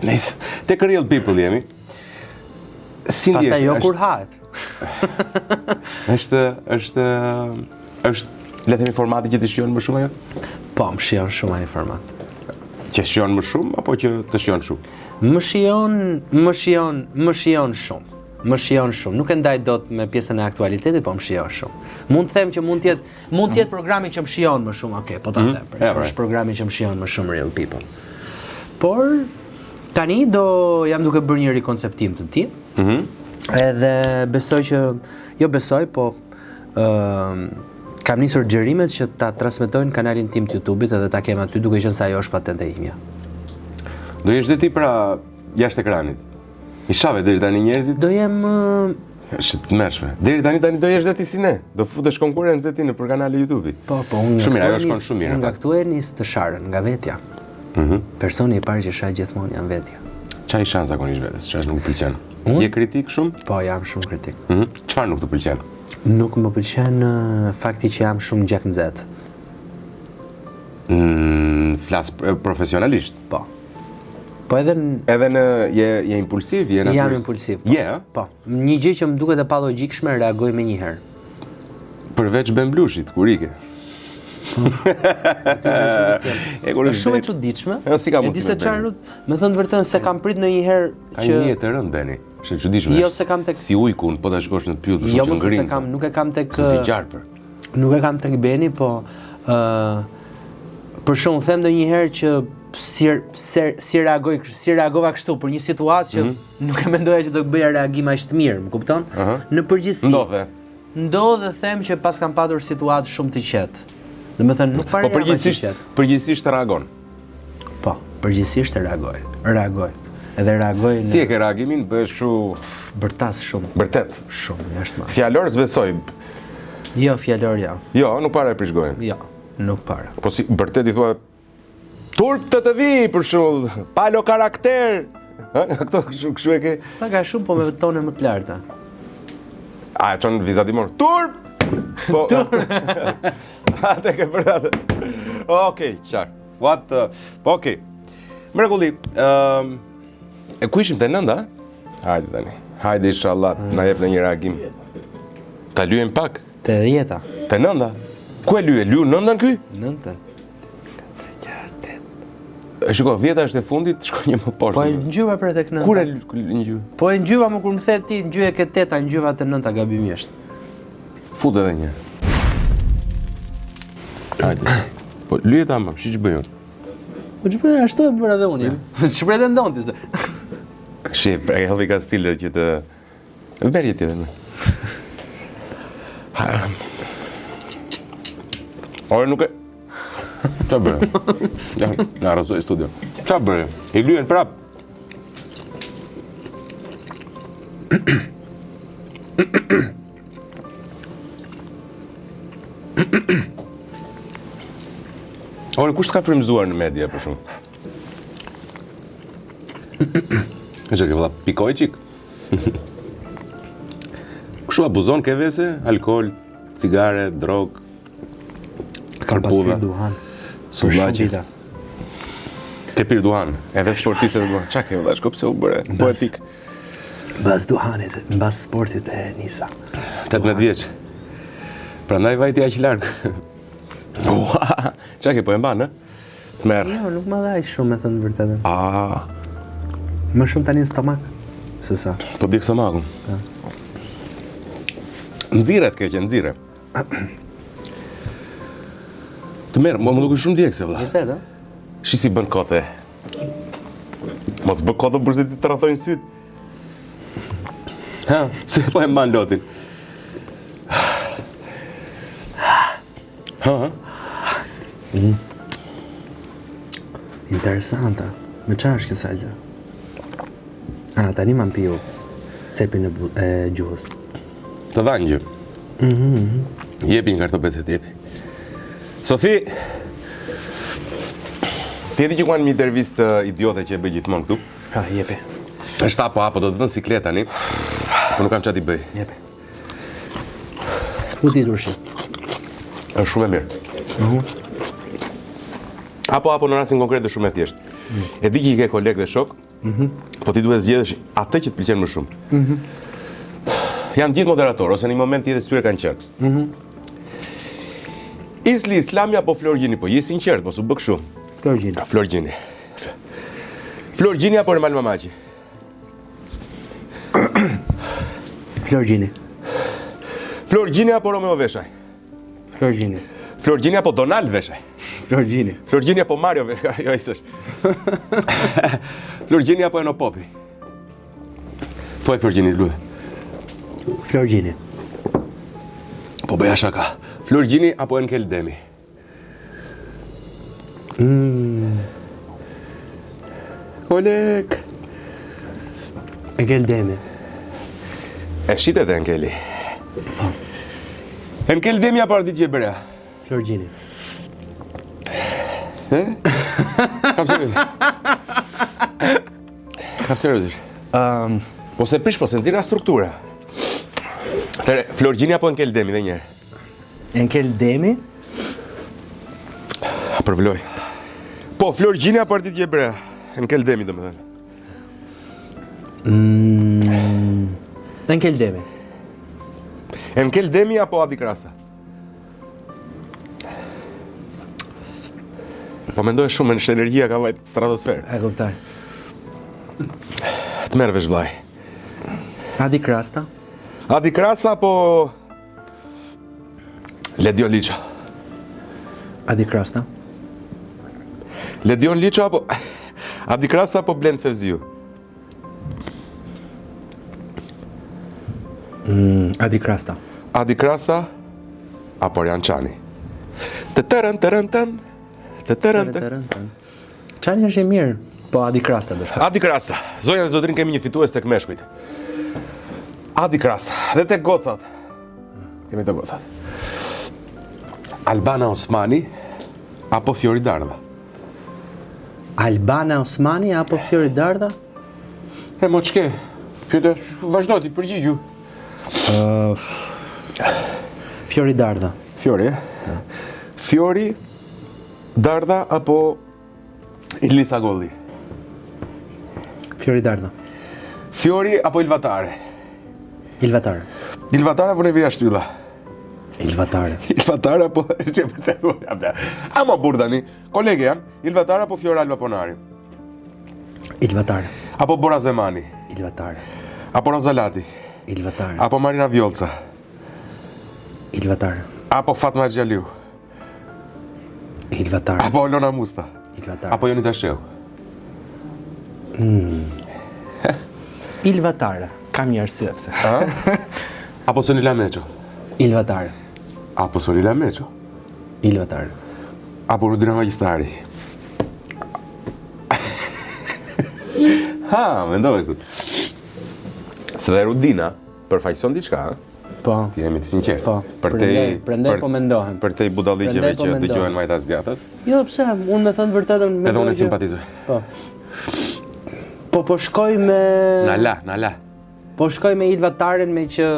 Nice. Tek Real People jemi. Si ndjesh? Pastaj jo kur hahet. Është le të themi formati që të shijon më shumë ajo? Po, më shijon shumë ai format. Që shijon më shumë apo që të shijon shumë? Më shijon shumë. Më shijon shumë. Nuk e ndaj dot me pjesën e aktualitetit, po më shijon shumë. Mund të them që mund të jetë programi që më shijon më shumë, okay, po ta them. Është programi që më shijon më shumë Real People. Por tani jam duke bërë një rikonceptim të tij. Edhe besoj që po kam nisur xherimet që ta transmetojnë kanalin tim të YouTube-it edhe ta kem aty duke qenë se ajo është patente imja. Do jesh dhe ti pra jashtë ekranit. I shave deri tani njerëzit? Do jem është të mërshme. Deri tani do jesh dhe ti si ne. Do futesh konkurrencë ti në për kanale YouTube-i. Po, unë shumë mirë, ajo shkon shumë mirë. Nga këtu e nis të sharën, nga vetja. Personi i parë që shaj gjithmonë janë vetja. Çfarë i shan zakonisht vetes? Çfarë nuk pëlqen? Je kritik shumë? Po, jam shumë kritik. Çfarë nuk të pëlqen? Nuk më pëlqen fakti që jam shumë gjak nxehtë. Flas profesionalisht? Po. Po edhe je impulsiv, je natyrës? Jam impulsiv. Je, po. Një gjë që më duket e palogjikshme reagoj me një herë. Përveç Ben Blushit, kur ike. Është shumë e çuditshme. Si ka mundësi? E di se çfarë, me thënë vërtetën se kam prit ndonjëherë që ka një jetë të rëndë Beni. Është e çuditshme. Jo se kam tek si ujkun, po ta shkosh në të pyll, shumë që ngrin. Jo, nuk e kam tek si gjarpër. Nuk e kam tek Beni, po për shkak them ndonjëherë që si reagova kështu për një situatë që nuk e mendoja që do të bëja reagim aq të mirë, më kupton? Në përgjithësi. Ndodhe them që pas kam patur situatë shumë të qetë. Domethënë nuk para. Po përgjithsisht reagon. Po, përgjithsisht reagoj. Edhe reagoj Si e ke reagimin, bëhesh kështu bërtas shumë. Vërtet, shumë jashtë. Fjalor s'besoj. Jo, fjalor ja. Jo, nuk para e prish gojen. Jo, nuk para. Po si vërtet i thua turp të vi, për shembull, palo karakter. Këto kështu e ke? Ka shumë, po me tone më të larta. A e çon vizatimor. Turp! Po. Atë ke bërë atë. Okej, qartë. Po okej. Mrekulli. E ku ishim te nënda? Hajde tani. Hajde inshallah, na jep në një reagim. Ta lyejm pak. Te 10-ta. Te nënda. Ku e lyej? Lyu nëndën ky? Nëntën. Shiko, 10-ta është e fundit, shkoj një më poshtë. Po e ngjyva për tek 9. Kur e ngjyva? Po e ngjyva më kur më the ti, ngjyje ke 8-ta, ngjyva te 9-ta gabimisht. Fut edhe një. Hajde. Po lyet ama, si ç'bëjon? Po ç'bëj ashtu e bëra edhe unë. Ç'pretendon ti se? Shef, e helli ka stilë që të merri ti edhe. Ora nuk e Qa bërë? Ja rëzoj studio. Qa bërë? I lyen prap. Ore, kush t'ka frymzuar në media, për shumë? E që ke vëlla, pikoj qik? Kështu abuzon ke vese? Alkohol, cigare, drog, Ka pas pirë duhan. Sullaqi. Ke pirë duhan, edhe sportiste dhe duhan. Qa ke vëlla, shko pse u bëre? Poetik. Bas duhanit, bas sportit e Nisa. 18 vjeç. Prandaj vajti aq larg. Qa ke po e mban, Të merë. Jo, nuk më dhaj shumë me thënë të vërtetën. Më shumë tani në stomak, se sa. Po di stomakun. Nxirret ke që nxirre. Të merë, më duke shumë djekse, vëlla. Vërtet, Shi si bën kote. Mos bë kote përse ti të rathojnë syt. Ha, pse po e mban lotin? Ha? Interesanta. Me çfarë është kjo salsa? Tani më piu cepin e gjuhës. Të vangjë. Jepi një kartopet jepi. Sofi, ti e di që kanë një intervistë idiote që e bëj gjithmonë këtu? Ha, jepi. Është apo do të vënë siklet tani. Po nuk kam çfarë t'i bëj. Jepi. Futi dushi. Është shumë e mirë. Apo në rastin konkret është shumë e thjeshtë. E di që i ke kolegë dhe shok, po ti duhet zgjedhësh atë që të pëlqen më shumë. Janë gjithë moderatorë, ose në një moment tjetër tyre kanë qenë. Isli Islami apo Florgjini, po je sinqert, mos u bë kështu. Florgjini. Florgjini. Florgjini apo Ermal Mamaçi? Florgjini. Florgjini apo Romeo Veshaj? Florgjini. Florgjini apo Donald Veshaj? Florgjini. Florgjini apo Mario Veshaj? Jo, ai s'është. Florgjini apo Eno Popi? Thuaj Florgjini, luaj. Florgjini. Po bëja shaka. Florgjini apo Enkel Demi? Koleg. Enkel Demi. E shitet e Enkeli. Enkel Demi apo Ardit Gjebrea? Florgjini. Kam seriozisht. Po se prish, po se nxirra struktura. Atëre, Florgjini apo Enkel Demi dhe njerë? Enkel Demi? Përvloj. Po, Florgjini apo Ardit Gjebrea? Enkel Demi, do më thënë. Enkel Demi. Enkel Demi apo Adi Krasa? Po mendoj shumë, në energjia ka vajt stratosferë. E kuptoj. Të merë vesh vllai. Adi Krasta? Adi Krasa apo Ledion Liça? Adi Krasta? Ledion Liça apo Adi Krasa apo Blend Fevziu? Adi Krasta. Adi Krasa apo Arjan Çani? Çani është i mirë, po Adi Krasta do shkoj. Adi Krasa. Zonja dhe zotrin, kemi një fitues tek meshkujt. Adi Krasa. Dhe tek gocat. Kemi të gocat. Albana Osmani apo Fiori Dardha? Albana Osmani apo Fiori Dardha? E mo ç'ke? Pyete, vazhdo ti përgjigju. Fiori Dardha. Fiori, e? Fiori Dardha apo Ilisa Golli? Fiori Dardha. Fiori apo Ilvatare? Ilvatare. Ilvatare apo Nevira Shtylla? Ilvatare. Ilvatare apo... Ama burdani. Kolege janë. Ilvatare apo Fiora Alba Ponari? Ilvatare. Apo Bora Zemani? Ilvatare. Apo Rozalati? Ilvatare. Apo Marina Vjolca? Ilvatare. Apo Fatma Xhaliu? Ilvatare. Apo Olona Musta? Ilvatare. Apo Jonita Sheu? Ilvatare. Kam një arsye pse. Apo Sonila Meço? Ilvatare. Apo Sonila Meço? Ilvatare. Apo Rudina Magjistari? Ha, mendoj këtu. Se dhe Rudina përfaqëson diçka, Po. Ti jemi të sinqert. Po. Prandaj po mendohem. Për te budalliqeve që dëgjojnë majtas djathtas. Jo, pse? Unë me thënë vërtetën Edhe unë e simpatizoj. Po. Po shkoj me... Na la. Po shkoj me Ilvataren me që...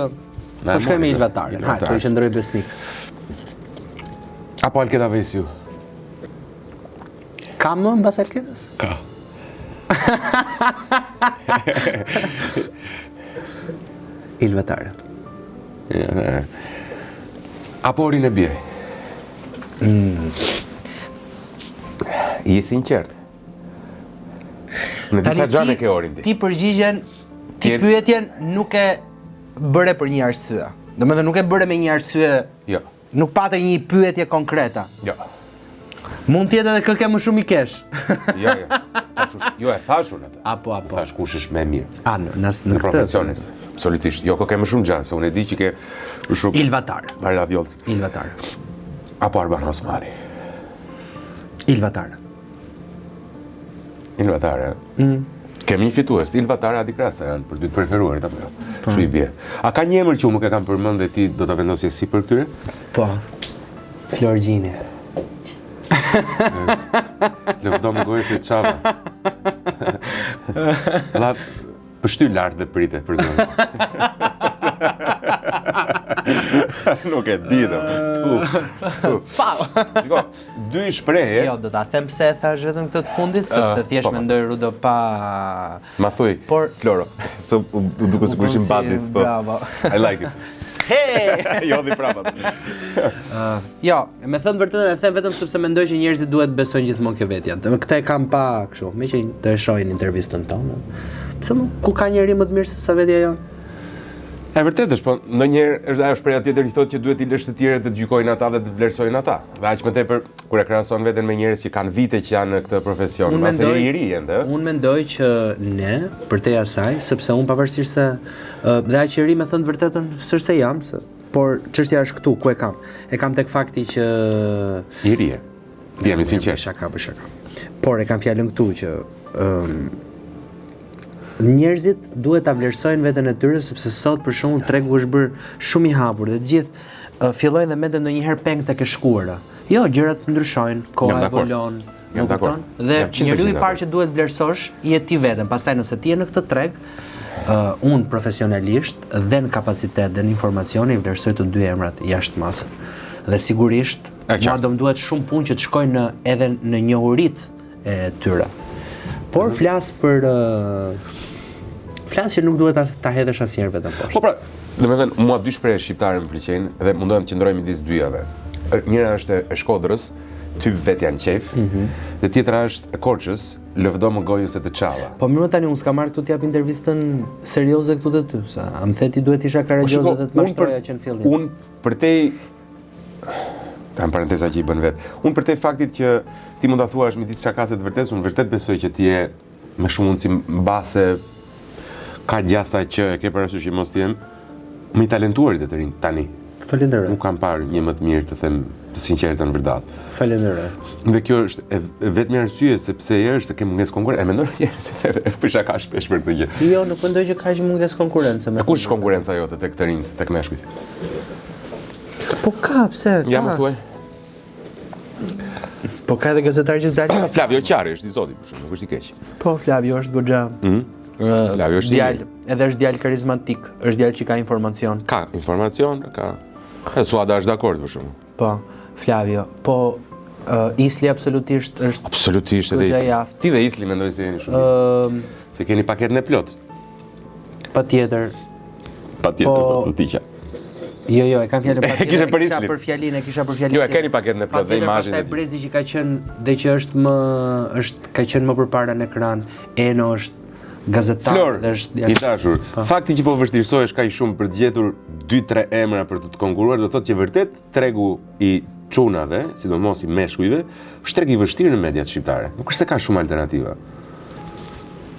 Po shkoj me Ilvataren. Hajde, po i qëndroj besnik. Apo Alketa Vesiu? Ka më mbas Alketës? Ka. Ilvatare. Apo Orinë Bie? Je sinqert. Në disa gjane ke Orin ti. Ti përgjigjen, ti pyetjen nuk e bëre për një arsye. Domethënë nuk e bëre me një arsye. Jo. Nuk pate një pyetje konkreta. Jo. Mund tjetë edhe kë ke më shumë i kesh. Jo, e thashun atë. Apo. Thash kush është më e mirë. Në profesionis. Absolutisht. Jo, ke më shumë gjanë, se unë e di që ke më shumë... Ilvatar. Marila Vjollci. Ilvatar. Apo Arban Osmani. Ilvatar. Ilvatar, Kemi një fitues, Ilvatar Adi Krasta janë për dy të preferuarit apo jo. Shu i bie. A ka një emër që unë më kam përmend dhe ti do ta vendosje si për këtyre? Po. Florgjini. Lëvdo më gojë se çava. La pështy lart dhe prite për zonë. Nuk e di dhe. Shiko, dy shprehje. Jo, do ta them pse e thash vetëm këtë të fundit, sepse thjesht mendoj Rudo pa... Ma thuj, Floro. So, u duke sikur ishim badis, po. Bravo. I like it. Hey! Jo, di prapat. Jo, me thënë vërtetën e them vetëm sepse mendoj që njerëzit duhet besojnë gjithmonë kjo vetja. Këtë e kam pa kështu, me që të shohin intervistën tonë. Pse ku ka njeri më të mirë se sa vetja jonë? E vërtet është, po ndonjëherë është ajo shpreha tjetër që thotë që duhet i lësh të tjerët të gjykojnë ata dhe të vlerësojnë ata. Dhe aq më tepër kur e krahason veten me njerëz që kanë vite që janë në këtë profesion, pasi je i ri ende. Unë mendoj që ne, përtej asaj, sepse unë pavarësisht se dhe aq i ri me thënë vërtetën, sërse jam, por çështja është këtu ku e kam. E kam tek fakti që i ri. Jemi sinqert. Shaka. Por e kam fjalën këtu që njerëzit duhet ta vlerësojnë veten e tyre sepse sot për shembull tregu është bërë shumë i hapur dhe të gjithë fillojnë dhe mendojnë ndonjëherë peng tek e shkuara. Jo, gjërat ndryshojnë, koha evolon. Jam dakord. Dhe njeriu i parë që duhet vlerësosh je ti veten. Pastaj nëse ti je në këtë treg, unë profesionalisht dhe në kapacitet dhe në informacion i vlerësoj të dy emrat jashtë masën. Dhe sigurisht, mua do më duhet shumë punë që të shkojnë edhe në njohurit e tyre. Por flas që nuk duhet ta hedhësh asnjëherë vetëm poshtë. Po pra, domethënë mua dy shprehje shqiptare më pëlqejnë dhe mundohem të qëndroj midis dyjave. Njëra është e Shkodrës, ty vetja në qef, dhe tjetra është e Korçës, lëvdo më gojë se të çava. Po mirë tani unë s'kam marrë këtu t'jap intervistën serioze këtu te ty, sa më the ti duhet isha karagjoze dhe të mashtroja që në fillim. Unë përtej ta në parentesa që i bën vetë. Unë përtej faktit që ti mund ta thuash midis çakase të vërtetës, unë vërtet besoj që ti je me shumë mundësi mbase ka gjasa që e ke parasysh që mos jem më i talentuarit e të rinj tani. Falenderoj. Nuk kam parë një më të mirë të them të sinqertën vërtet. Falenderoj. Dhe kjo është e vetmi arsye sepse është se ke mungesë konkurrencë. E mendon njerëz se për shaka shpesh për këtë gjë. Jo, nuk mendoj që ka që mungesë konkurrencë. Kush është konkurenca jote tek të rinjt, tek meshkujt? Po ka, pse? Ja më thuaj. Po ka edhe gazetar që s'dalin. Flavio Qari është i zoti, për shkak, nuk është i keq. Po Flavio është goxha. Flavio është djalë, edhe është djalë karizmatik, është djalë që ka informacion. Ka informacion, ka. Suada është dakord për shkak. Po, Flavio. Po Isli absolutisht është. Absolutisht edhe Isli. Ti dhe Isli mendoj se jeni shumë. Se keni paketën e plot. Patjetër. Thotë Tiqa. Jo, e kam fjalën patjetër. Kisha për Islin. Kisha për fjalinë. Jo, e keni paketën e plot dhe imazhin. Pastaj Brezi që ka qenë dhe që ka qenë më përpara në ekran. Eno është gazetar dhe është i dashur. Fakti që po vështirësohesh kaq shumë për të gjetur 2-3 emra për të konkuruar do thotë që vërtet tregu i çunave, sidomos i meshkujve, është treg i vështirë në mediat shqiptare. Nuk është se ka shumë alternativa.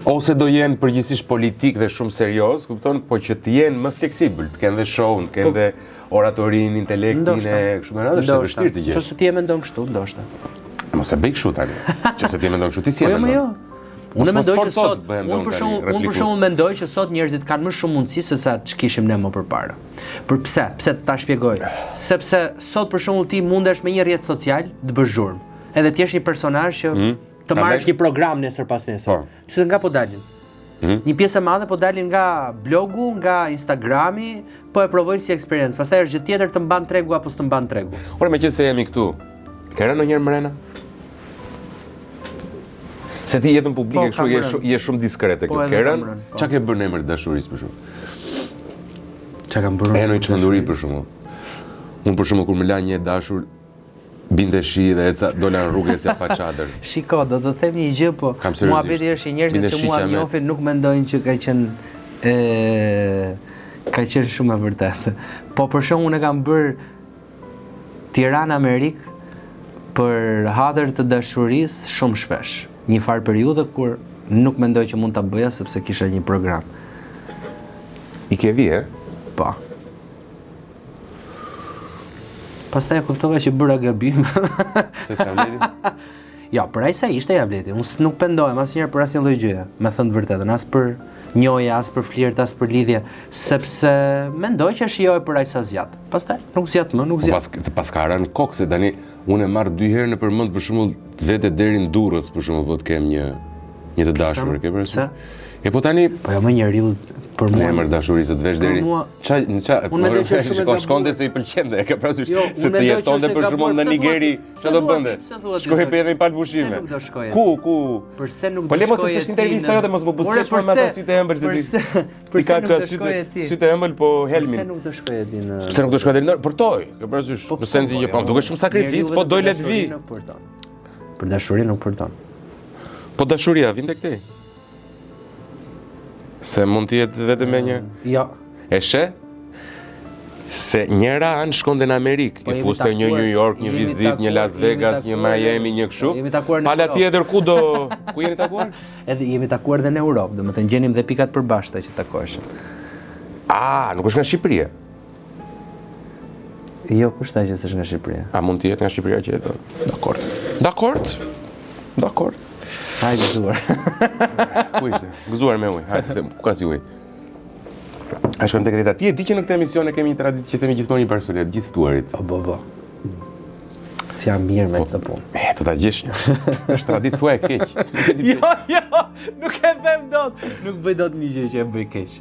Ose do jenë përgjithsisht politik dhe shumë serioz, kupton, po që të jenë më fleksibël, të kenë dhe show, të kenë dhe oratorin, intelektin e kështu me radhë, është vështirë të gjesh. Nëse ti e mendon kështu, ndoshta. Mos e bëj kështu tani. Nëse ti e mendon kështu, ti si e mendon? Jo. Unë mendoj që sot, unë për shembull mendoj që sot njerëzit kanë më shumë mundësi se sa ç'kishim ne më përpara. Për pse? Pse ta shpjegoj? Sepse sot për shembull ti mundesh me një rrjet social të bësh zhurmë. Edhe ti je një personazh që të marrësh një program nesër pas nesër. Pse nga po dalin? Një pjesë e madhe po dalin nga blogu, nga Instagrami, po e provojnë si eksperiencë. Pastaj është gjë tjetër të mban tregu apo s'të mban tregu. Ora meqense jemi këtu. Ke rënë ndonjëherë mrena? Se ti jetën publike kështu je shumë diskrete kjo. Ke rënë? Çka ke bërë në emër të dashurisë për shkak? Çka kam bërë? Në çmenduri për shkak. Unë për shkak kur më la një dashur binte shi dhe eca dola në rrugë eca pa çadër. Shiko, do të them një gjë, po muhabeti është njerëzit që mua njohin nuk mendojnë që ka qenë shumë e vërtetë. Po për shkak unë kam bërë Tiranë Amerikë për hadër të dashurisë shumë shpesh. Një farë periudhë kur nuk mendoj që mund ta bëja sepse kisha një program. I ke vi, Po. Pastaj kuptova që bëra gabim. Se sa vleti? Ja, për ai sa ishte ja vleti. Unë nuk pendohem asnjëherë për asnjë lloj gjëje, me thënë të vërtetën, as për njohje, as për flirt, as për lidhje, sepse mendoj që shijoj për aq sa zjat. Pastaj nuk zjat më, nuk zjat. Pas ka rënë kokë se tani unë e marr 2 herë në përmend për shembull vetë deri në Durrës për shembull po të kem një të dashur, e ke parasysh? E po tani po jo më njeriu për mua. Në emër dashurisë të vesh deri. Shkonte se i pëlqente, e ke parasysh se të jetonte për shembull në Nigeri, çfarë do bënte? Shkoi pe edhe i pal pushime. Ku? Përse nuk do shkoje? Po le mos se intervista jote mos më buzësh me ata sytë ëmbël se ti ka sytë ëmbël po helmin. Pse nuk do shkoje ti në? Pse nuk do shkoje deri në? Për toj, ke parasysh, në sensi që po duket shumë sakrificë, po doj le të vi. Për dashurinë nuk përton. Po dashuria vjen tek ti. Se mund të jetë vetëm me një. Jo. E she? Se njëra anë shkonte në Amerikë, i fuste një New York, një vizit, një Las Vegas, një Miami, një kështu. Pala tjetër ku jeni takuar? Edhe jemi takuar dhe në Europë, domethënë gjenim dhe pikat përbashkëta që takoheshim. Nuk është nga Shqipëria. Jo, kush tha që s'është nga Shqipëria? A mund të jetë nga Shqipëria që jeton? Dakord. Hajde gëzuar. Ku ishte? Gëzuar me ujë. Hajde, se ku ka si ujë? A shkojmë tek dita. Ti e di që në këtë emision e kemi një traditë që themi gjithmonë një barsolet, gjithë ftuarit. Po. S'jam mirë me këtë punë. Do ta gjesh një. Është traditë thua e keq. Jo, nuk e them dot. Nuk bëj dot një gjë që e bëj keq.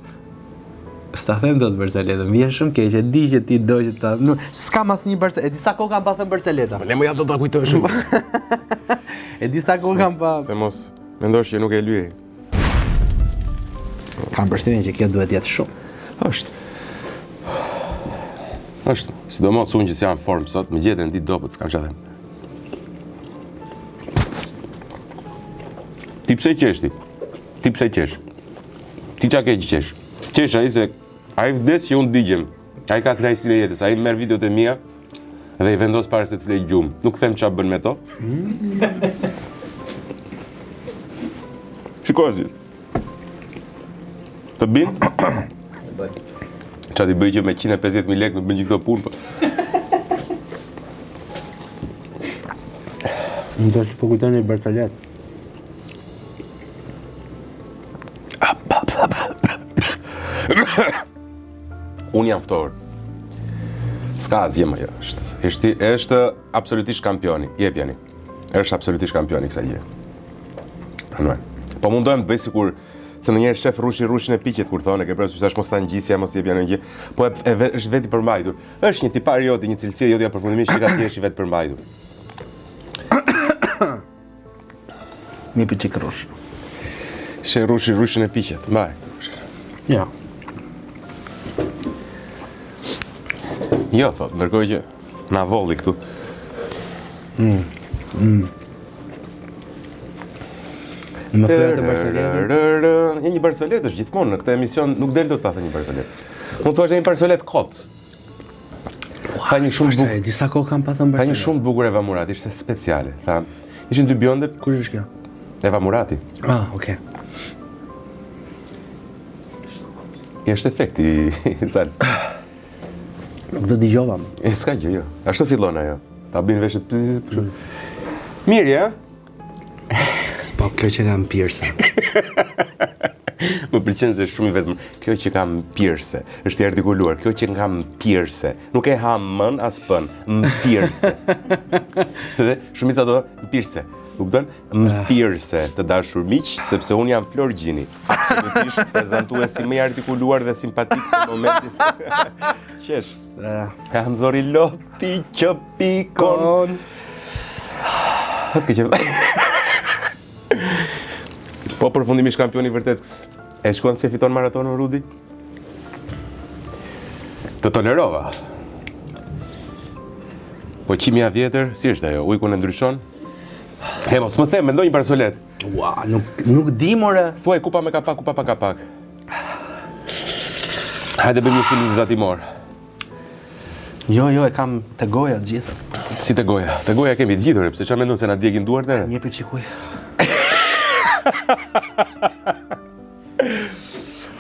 S'ta them dot barsoletën. Vjen shumë keq, e di që ti do që ta. S'kam asnjë barsoletë. E di sa kohë kam pa thënë barsoleta. Le më ja do ta kujtoj shumë. E di sa kohë kam pa. Se mos mendosh që nuk e lyej. Kam përshtypjen që kjo duhet jetë shumë. Është. Sidomos unë që jam në formë sot, më gjeten ditë dopët, s'kam çfarë them. Ti pse qesh ti? Ti pse qesh? Ti çka ke qesh? Qesh ai se ai vdes që unë digjem. Ai ka kënaqësinë e jetës, ai merr videot e mia dhe i vendos para se të flej gjumë. Nuk them çfarë bën me to. Shikoj si. Të bind? Qa t'i bëj që me 150.000 lekë me bën gjithë këto punë, po. Më të është po kujtoj një barsolet. Unë jam ftohur. S'ka asgjë më jo. Është absolutisht kampioni. Jep jani. Është absolutisht kampioni kësaj gjë. Pranuaj. Po mundohem të bëj sikur se ndonjëherë shef rushin e piqet kur thonë, ke parasysh tash mos ta ngjisja, mos jep janë gjë. Po është vetë i përmbajtur. Është një tipar joti, një cilësi jotja përfundimisht që ka thjesht i vetë përmbajtur. Mi piqik rush. She rushin e piqet. Mbaj. Ja. Jo, thot, ndërkohë që na volli këtu. Më thuaj të barsoletën. Një barsolet është gjithmonë në këtë emision, nuk del dot pa thënë një barsolet. Mund thua që një barsolet kot. Ka një shumë bukur. Disa kohë kam pa thënë barsolet. Ka një shumë bukur Eva Murati, ishte speciale. Tha, ishin 2 bjonde. Kush është kjo? Eva Murati. Okay. Është efekti i salsës. Nuk do dëgjova më. S'ka gjë, jo. Ashtu fillon ajo. Ta bin veshët. Mirë, ja? Po kjo që kam pirse. Më pëlqen se shumë i vetëm. Kjo që kam pirse. Është i artikuluar. Kjo që kam pirse. Nuk e ha mën as pën. Mpirse. Dhe shumica do mpirse. Kupton? Mpirse të dashur miq, sepse unë jam Flor Gjini. Absolutisht prezantuesi më i artikuluar dhe simpatik në momentin. Qesh. Ka nxori loti që pikon. Atë që po përfundimisht kampioni vërtet. E shkon se fiton maratonën Rudi? Të tolerova. Po qimja vjetër, si është ajo? Ujkun e ndryshon? Mos më them, mendoj një barsolet. Ua, nuk di more. Thuaj kupa me kapak, kupa pa kapak. Hajde bëjmë një film zatimor. Jo, e kam të goja të gjitha. Si të goja? Të goja kemi të gjithër, pse çfarë mendon se na djegin duart ne? Njepi çikuj.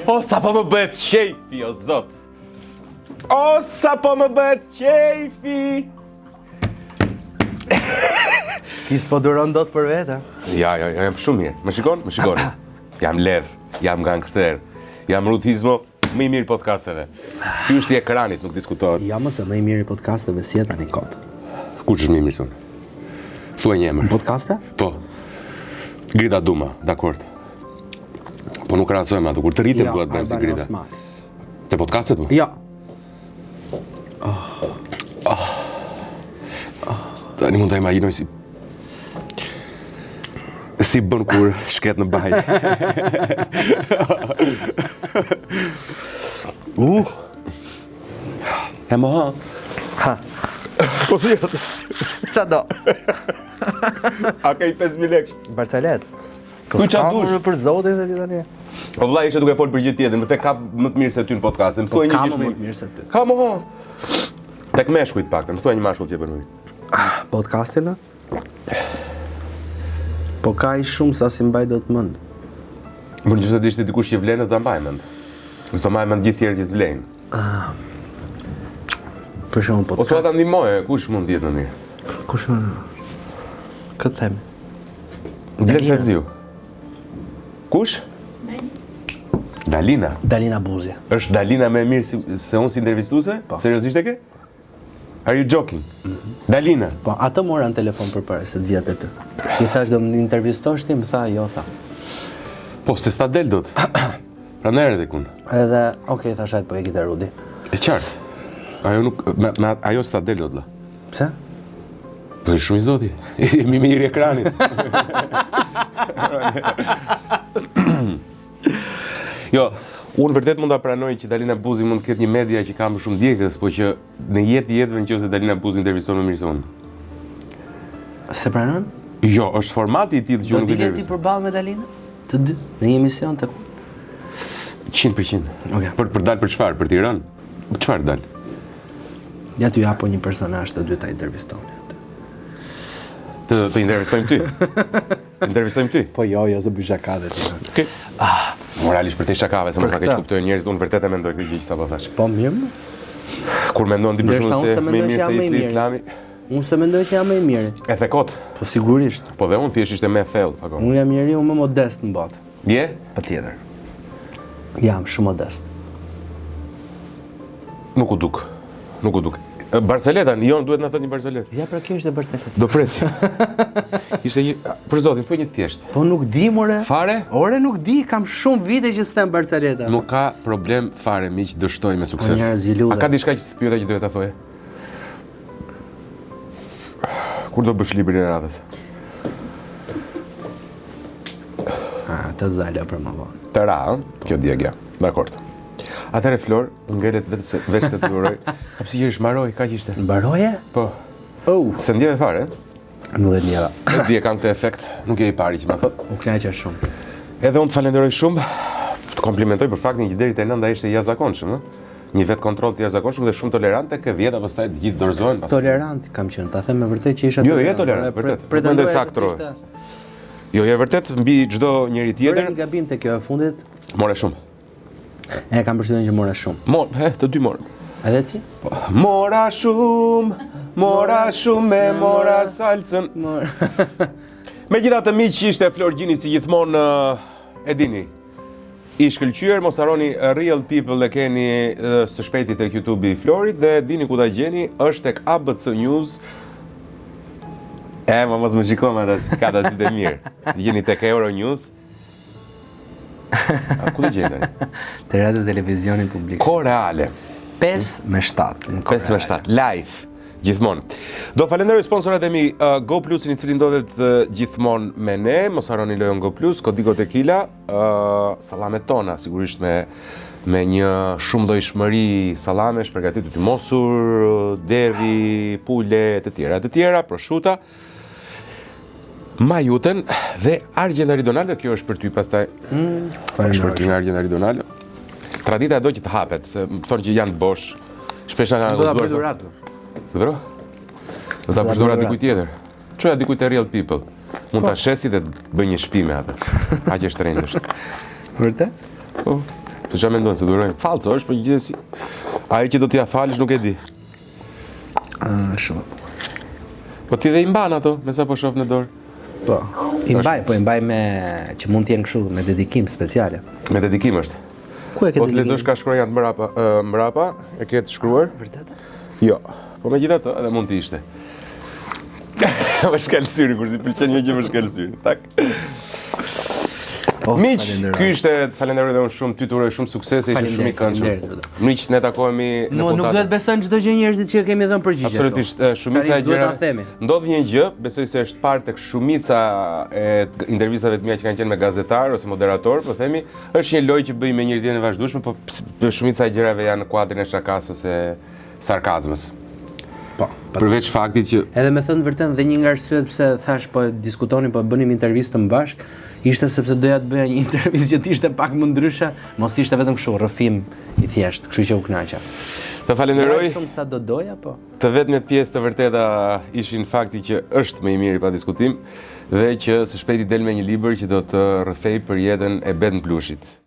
O, sa po më bëhet qejfi, o zot! O, sa po më bëhet qejfi! Ti s'po duron dot për vete? Ja, jam shumë mirë. Më shikon? Jam ledh, jam gangster, jam rutizmo, më i mirë podcasteve. Ky është i ekranit, nuk diskutohet. Ja, mëse më i mirë i podcasteve si jeta një kot. Kush është më i mirë son? Thuaj një emër. Podcaste? Po. Grida Duma, dakord. Po nuk krahasojmë ato, kur të rritem duhet bëjmë si Grida. Te podcastet po? Ja. Tani mund ta imagjinoj si bën kur shket në baj. E më ha. Po si jetë? Qa do? A ka i 5.000 lekë? Barcelet. Ku qa dush? Për zotin dhe ti tani. O vlla, ishe duke folë për gjë tjetër, më the ka më të mirë se ty në podcastin. Po ka më të mirë se ty. Ka më ha. Tek meshkujt pakten, më thuaj një mashkull që për më. Podcastin? Po ka i shumë sa si mbaj do të mend. Por nëse do ishte dikush që vlen, do ta mbaj mend. S'do mbaj mend gjithë tjerët që vlen. Për shembull podcast. Ose ata ndihmoje, kush mund të jetë më mirë? Kush më? Këtë them. Blen Ferziu. Kush? Dalina. Dalina Buzi. Është Dalina më e mirë se unë si intervistuese? Seriozisht e ke? Are you joking? Dalina. Po, atë mora në telefon përpara se të vjet aty. I thash do më intervistosh ti, më tha jo, tha. Po, se sta del dot. Pra në erë dhe kun. Edhe, okej, thash ajtë po e kita Rudi. E qartë. Ajo nuk, ajo sta del dot la. Pse? Po e shumë i zoti. Jemi me i ekranit. Jo, unë vërtet mund ta pranoj që Dalina Buzi mund të ketë një media që ka më shumë djegës, po që në jetëve nëse Dalina Buzi interviston më mirë se unë. Se pranon? Jo, është formati i tillë që unë nuk Do ti përballë me Dalina? Të dy në një emision të 100%. Okej. Për dal për çfarë? Për Tiranë? Për çfarë dal? Ja ty apo një personazh të dy ta intervistoni. Të intervistojmë ty. Intervistojmë ty. Po jo, se bëj shakave ti. Okej. Moralisht për te shakave, se mos ta keq kuptojnë njerëzit, unë vërtet e mendoj këtë gjë që sapo thash. Po mirë. Kur mendon ti për shkak se më mirë se Islami. Unë se mendoj që jam më i miri. E thekot. Po sigurisht. Po dhe unë thjesht ishte më thellë akoma. Unë jam njeriu më modest në botë. Je? Patjetër. Jam shumë modest. Nuk u duk. Barceleta, jo, duhet na thot një Barcelet. Ja, pra kjo është e Barcelet. Do presim. Ishte një, për zotin, thuaj një thjesht. Po nuk di more. Fare? Ore nuk di, kam shumë vite që s'tem Barceleta. Nuk ka problem fare, miq, dështoj me sukses. A ka diçka që të pyeta që duhet ta thoje? Kur do bësh librin e radhës? Të dalë për më vonë. Të ra, kjo djegja. Dakord. Atëre Flor, ngelet vetë se të uroj. Ka pse jerish mbaroj, kaq ishte. Mbaroje? Po. Se ndjeve fare? Nuk e ndjeva. Dje kanë këtë efekt, nuk je i pari që më thot. U kënaqa shumë. Edhe unë të falenderoj shumë, të komplimentoj për faktin që deri te nënda ishte jashtëzakonshëm, ëh. Një vetë kontroll të jashtëzakonshëm dhe shumë tolerant tek 10 pastaj të gjithë dorëzohen pastaj. Tolerant kam qenë, ta them me vërtet që isha tolerant. Jo, je tolerant, vërtet. Pretendoj saktë. Jo, je vërtet mbi çdo njeri tjetër. Një gabim te kjo e fundit. More shumë. E kam përshtypjen që mora shumë. Të dy morën. Edhe ti? Mora shumë me mora salcën. Megjithatë miq, ishte Flor Gjini si gjithmonë e dini. I shkëlqyer, mos harroni Real People e keni së shpejti tek YouTube i Florit dhe dini ku ta gjeni, është tek ABC News. Mos më shikoj atë, ka ta zgjidhë mirë. Jeni tek Euronews. Ku të gjeni? Te radio televizionit publik. Koreale. 5-7. 5-7, live, gjithmonë. Do falenderoj sponsorat e mi Go Plusin i cili ndodhet gjithmonë me ne, mos harroni lojën Go Plus, Codigo Tequila, sallamet tona, sigurisht me një shumë llojshmëri sallamesh përgatitur të mosur, deri, pule, të tjera, prosciutto. Majuten dhe Argjenda Ridonaldo, kjo është për ty pastaj. Është për ty nga Argjenda Ridonaldo. Tradita do që të hapet, se më thonë që janë të bosh, Shpesh na kanë Do ta bëj durat. Vëro? Do ta bësh durat dikujt tjetër. Çoja dikujt te real people. Mund ta shesi dhe të bëj një shtëpi me atë. Aq është rëndësisht. Vërtet? Po. Të çfarë mendon se durojnë? Falso është, por gjithsesi ai që do t'ia falësh nuk e di. Shumë. Po ti dhe i mban ato, me sa po shoh në dorë. Po. I mbaj me që mund të jenë kështu me dedikim speciale. Me dedikim është. Ku e ke Po të lexosh ka shkronjat mbrapa, e ke të shkruar? Vërtet? Jo. Po megjithatë edhe mund të ishte. Më shkel syrin kur si pëlqen një gjë më shkel syrin. Tak. Miq, ky ishte, falenderoj dhe unë shumë, ty të uroj shumë suksese, ishte shumë i këndshëm. Miq, ne takohemi në puntate. Nuk duhet besojnë çdo gjë njerëzit që kemi dhënë përgjigje. Absolutisht, shumica e gjërave. Ndodh një gjë, besoj se është parë tek shumica e intervistave të mia që kanë qenë me gazetar ose moderator, po themi, është një lojë që bëj me njëri tjetrin e vazhdueshme, po shumica e gjërave janë në kuadrin e shakas ose sarkazmës. Po. Përveç faktit që edhe me thënë vërtet dhe një nga arsyet pse thash po diskutonin po bënim intervistën bashk, ishte sepse doja të bëja një intervistë që të ishte pak më ndryshe, mos të ishte vetëm kështu rrëfim i thjeshtë, kështu që u kënaqa. Të falenderoj. Shumë sa do doja, po. Të vetmet pjesë të vërteta ishin fakti që është më i miri pa diskutim dhe që së shpejti del me një libër që do të rrëfej për jetën e Ben Plushit.